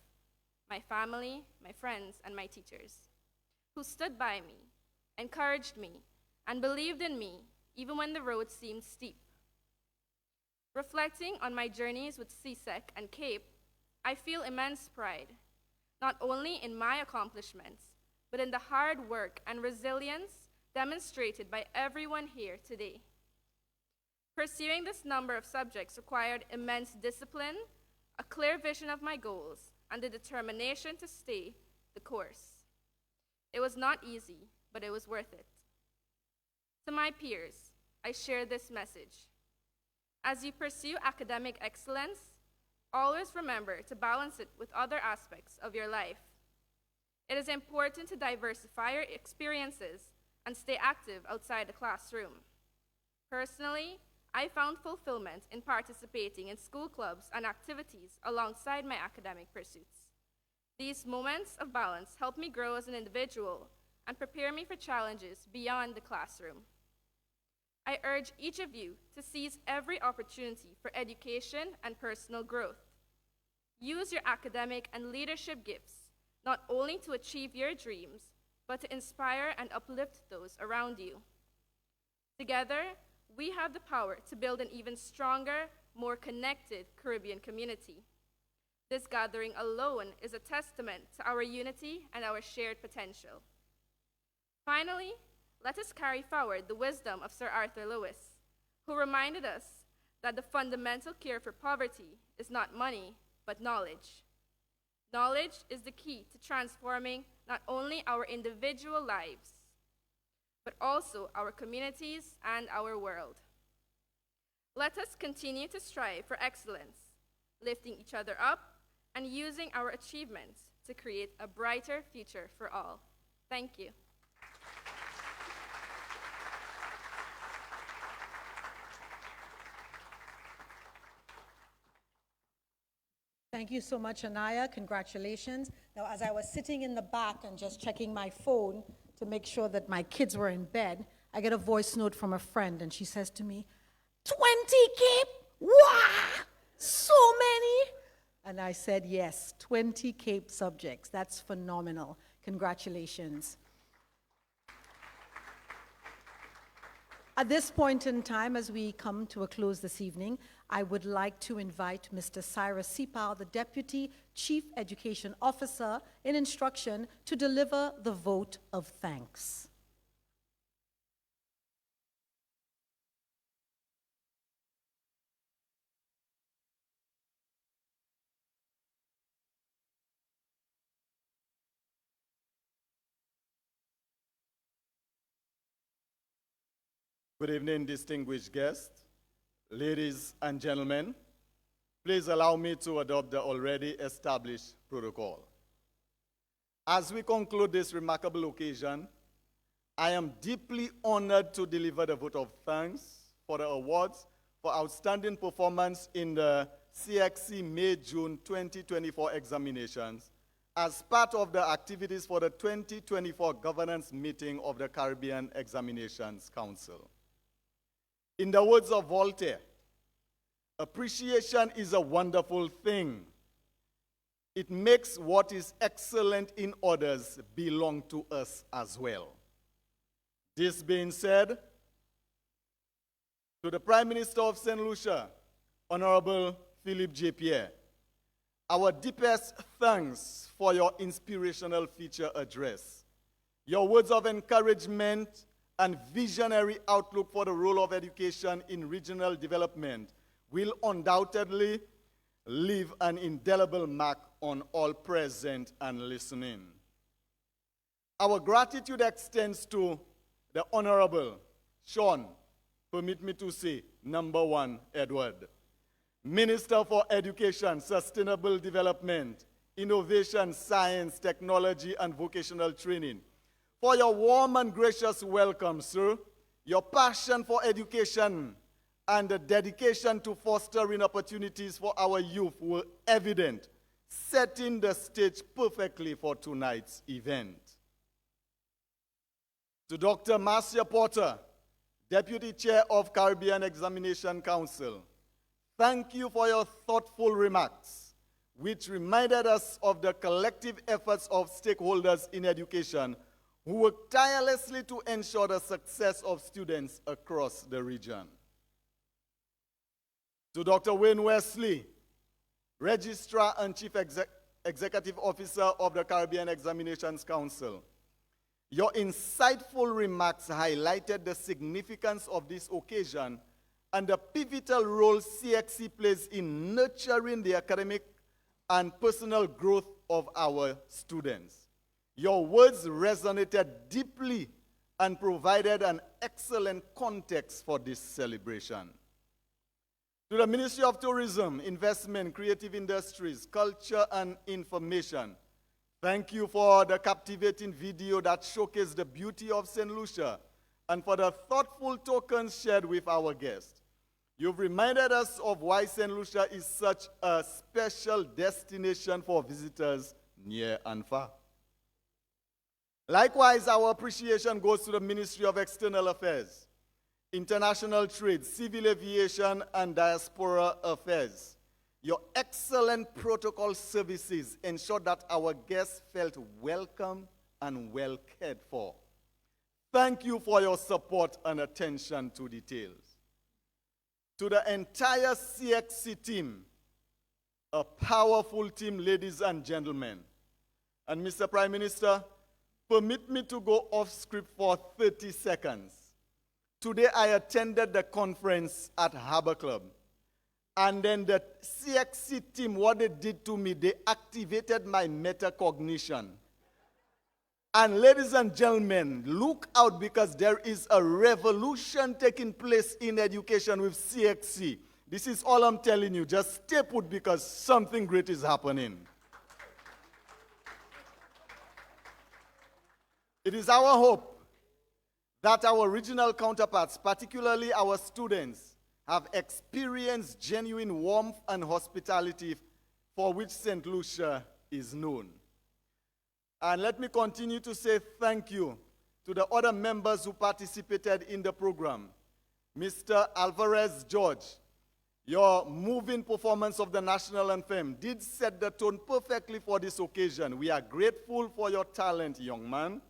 my family, my friends, and my teachers, who stood by me, encouraged me, and believed in me even when the road seemed steep. Reflecting on my journeys with CSEC and CAPE, I feel immense pride, not only in my accomplishments, but in the hard work and resilience demonstrated by everyone here today. Pursuing this number of subjects required immense discipline, a clear vision of my goals, and the determination to stay the course. It was not easy, but it was worth it. To my peers, I share this message. As you pursue academic excellence, always remember to balance it with other aspects of your life. It is important to diversify your experiences and stay active outside the classroom. Personally, I found fulfillment in participating in school clubs and activities alongside my academic pursuits. These moments of balance help me grow as an individual and prepare me for challenges beyond the classroom. I urge each of you to seize every opportunity for education and personal growth. Use your academic and leadership gifts not only to achieve your dreams, but to inspire and uplift those around you. Together, we have the power to build an even stronger, more connected Caribbean community. This gathering alone is a testament to our unity and our shared potential. Finally, let us carry forward the wisdom of Sir Arthur Lewis, who reminded us that the fundamental cure for poverty is not money, but knowledge. Knowledge is the key to transforming not only our individual lives, but also our communities and our world. Let us continue to strive for excellence, lifting each other up and using our achievements to create a brighter future for all. Thank you. Thank you so much, Anaya. Congratulations. Now, as I was sitting in the back and just checking my phone to make sure that my kids were in bed, I get a voice note from a friend, and she says to me, 20 CAPE? Wow! So many? And I said, yes, 20 CAPE subjects. That's phenomenal. Congratulations. At this point in time, as we come to a close this evening, I would like to invite Mr. Cyrus Sipal, the Deputy Chief Education Officer in Instruction, to deliver the vote of thanks. Good evening, distinguished guests, ladies and gentlemen. Please allow me to adopt the already established protocol. As we conclude this remarkable occasion, I am deeply honored to deliver the vote of thanks for the awards for outstanding performance in the CXC May-June 2024 examinations as part of the activities for the 2024 governance meeting of the Caribbean Examinations Council. In the words of Voltaire, appreciation is a wonderful thing. It makes what is excellent in others belong to us as well. This being said, to the Prime Minister of St. Lucia, Honorable Philip J. Pierre, our deepest thanks for your inspirational feature address. Your words of encouragement and visionary outlook for the role of education in regional development will undoubtedly leave an indelible mark on all present and listening. Our gratitude extends to the Honorable Sean, permit me to say, number one, Edward, Minister for Education, Sustainable Development, Innovation, Science, Technology, and Vocational Training, for your warm and gracious welcome, sir. Your passion for education and the dedication to fostering opportunities for our youth were evident, setting the stage perfectly for tonight's event. To Dr. Marcia Porter, Deputy Chair of Caribbean Examination Council, thank you for your thoughtful remarks, which reminded us of the collective efforts of stakeholders in education who work tirelessly to ensure the success of students across the region. To Dr. Wayne Wesley, Registrar and Chief Executive Officer of the Caribbean Examinations Council, your insightful remarks highlighted the significance of this occasion and the pivotal role CXC plays in nurturing the academic and personal growth of our students. Your words resonated deeply and provided an excellent context for this celebration. To the Ministry of Tourism, Investment, Creative Industries, Culture and Information, thank you for the captivating video that showcased the beauty of St. Lucia and for the thoughtful tokens shared with our guests. You've reminded us of why St. Lucia is such a special destination for visitors near and far. Likewise, our appreciation goes to the Ministry of External Affairs, International Trade, Civil Aviation, and Diaspora Affairs. Your excellent protocol services ensured that our guests felt welcome and well cared for. Thank you for your support and attention to details. To the entire CXC team, a powerful team, ladies and gentlemen, and Mr. Prime Minister, permit me to go off script for 30 seconds. Today I attended the conference at Harbor Club. And then the CXC team, what they did to me, they activated my metacognition. And ladies and gentlemen, look out because there is a revolution taking place in education with CXC. This is all I'm telling you. Just stay put because something great is happening. It is our hope that our regional counterparts, particularly our students, have experienced genuine warmth and hospitality for which St. Lucia is known. And let me continue to say thank you to the other members who participated in the program. Mr. Alvarez George, your moving performance of the national anthem did set the tone perfectly for this occasion. We are grateful for your talent, young man.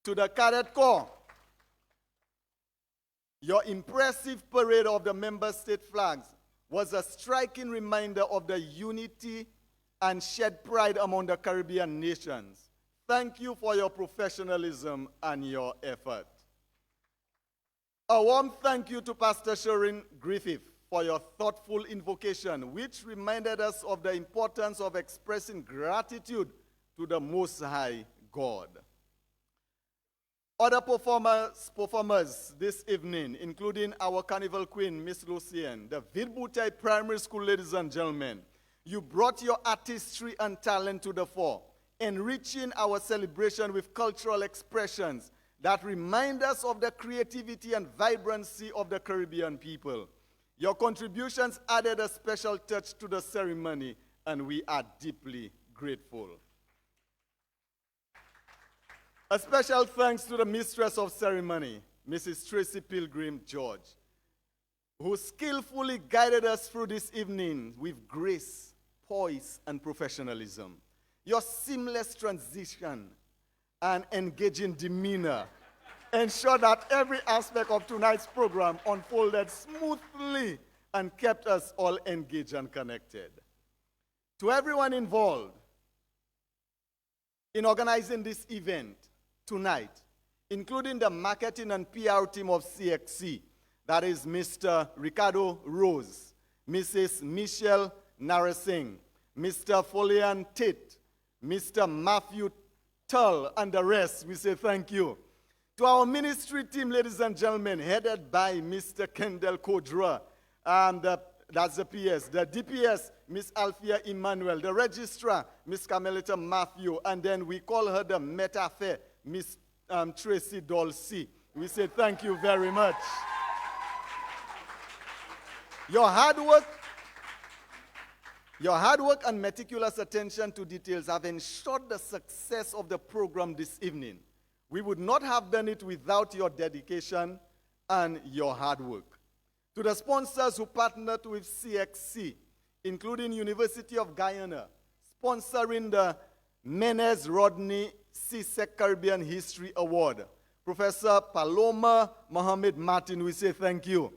To the Cadet Corps, your impressive parade of the member state flags was a striking reminder of the unity and shared pride among the Caribbean nations. Thank you for your professionalism and your effort. A warm thank you to Pastor Sharon Griffith for your thoughtful invocation, which reminded us of the importance of expressing gratitude to the Most High God. Other performers this evening, including our carnival queen, Miss Lucia, the Vilbutai Primary School, ladies and gentlemen, you brought your artistry and talent to the fore, enriching our celebration with cultural expressions that remind us of the creativity and vibrancy of the Caribbean people. Your contributions added a special touch to the ceremony, and we are deeply grateful. A special thanks to the mistress of ceremony, Mrs. Tracy Pilgrim George, who skillfully guided us through this evening with grace, poise, and professionalism. Your seamless transition and engaging demeanor ensured that every aspect of tonight's program unfolded smoothly and kept us all engaged and connected. To everyone involved in organizing this event tonight, including the marketing and PR team of CXC. That is Mr. Ricardo Rose, Mrs. Michelle Narasingh, Mr. Folian Tate, Mr. Matthew Tull, and the rest. We say thank you. To our ministry team, ladies and gentlemen, headed by Mr. Kendall Kodra, and that's the PS. The DPS, Miss Althea Emmanuel. The registrar, Miss Carmelita Matthew. And then we call her the Metafair, Miss Tracy Dolce. We say thank you very much. Your hard work and meticulous attention to details have ensured the success of the program this evening. We would not have done it without your dedication and your hard work. To the sponsors who partnered with CXC, including University of Guyana, sponsoring the Menes Rodney CSEC Caribbean History Award, Professor Paloma Mohamed Martin, we say thank you.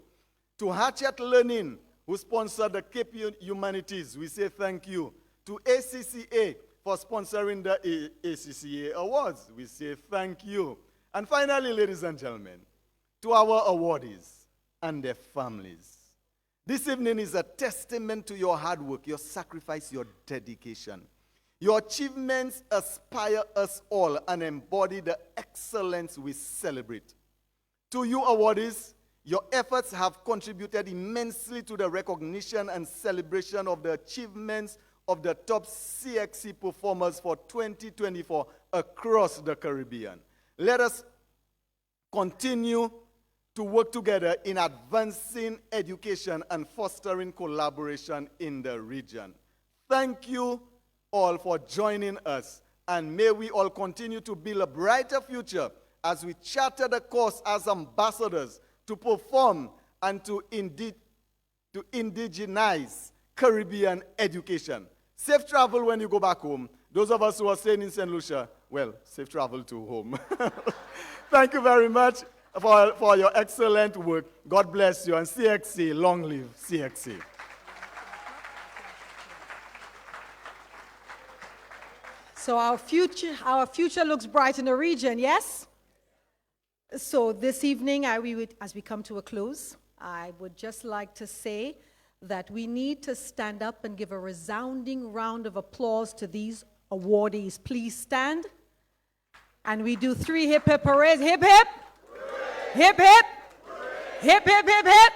To Hatchet Learning, who sponsored the Cape Humanities, we say thank you. To ACCA for sponsoring the ACCA Awards, we say thank you. And finally, ladies and gentlemen, to our awardees and their families. This evening is a testament to your hard work, your sacrifice, your dedication. Your achievements inspire us all and embody the excellence we celebrate. To you awardees, your efforts have contributed immensely to the recognition and celebration of the achievements of the top CXC performers for 2024 across the Caribbean. Let us continue to work together in advancing education and fostering collaboration in the region. Thank you all for joining us, and may we all continue to build a brighter future as we charter the course as ambassadors to perform and to indigenize Caribbean education. Safe travel when you go back home. Those of us who are staying in St. Lucia, well, safe travel to home. Thank you very much for your excellent work. God bless you, and CXC, long live CXC. So our future looks bright in the region, yes? So this evening, as we come to a close, I would just like to say that we need to stand up and give a resounding round of applause to these awardees. Please stand. And we do 3 hip hip hoorays. Hip hip. Hip hip. Hip hip hip hip.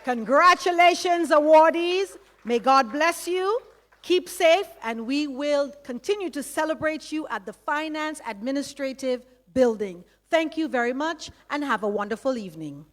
Congratulations, awardees. May God bless you. Keep safe, and we will continue to celebrate you at the Finance Administrative Building. Thank you very much, and have a wonderful evening.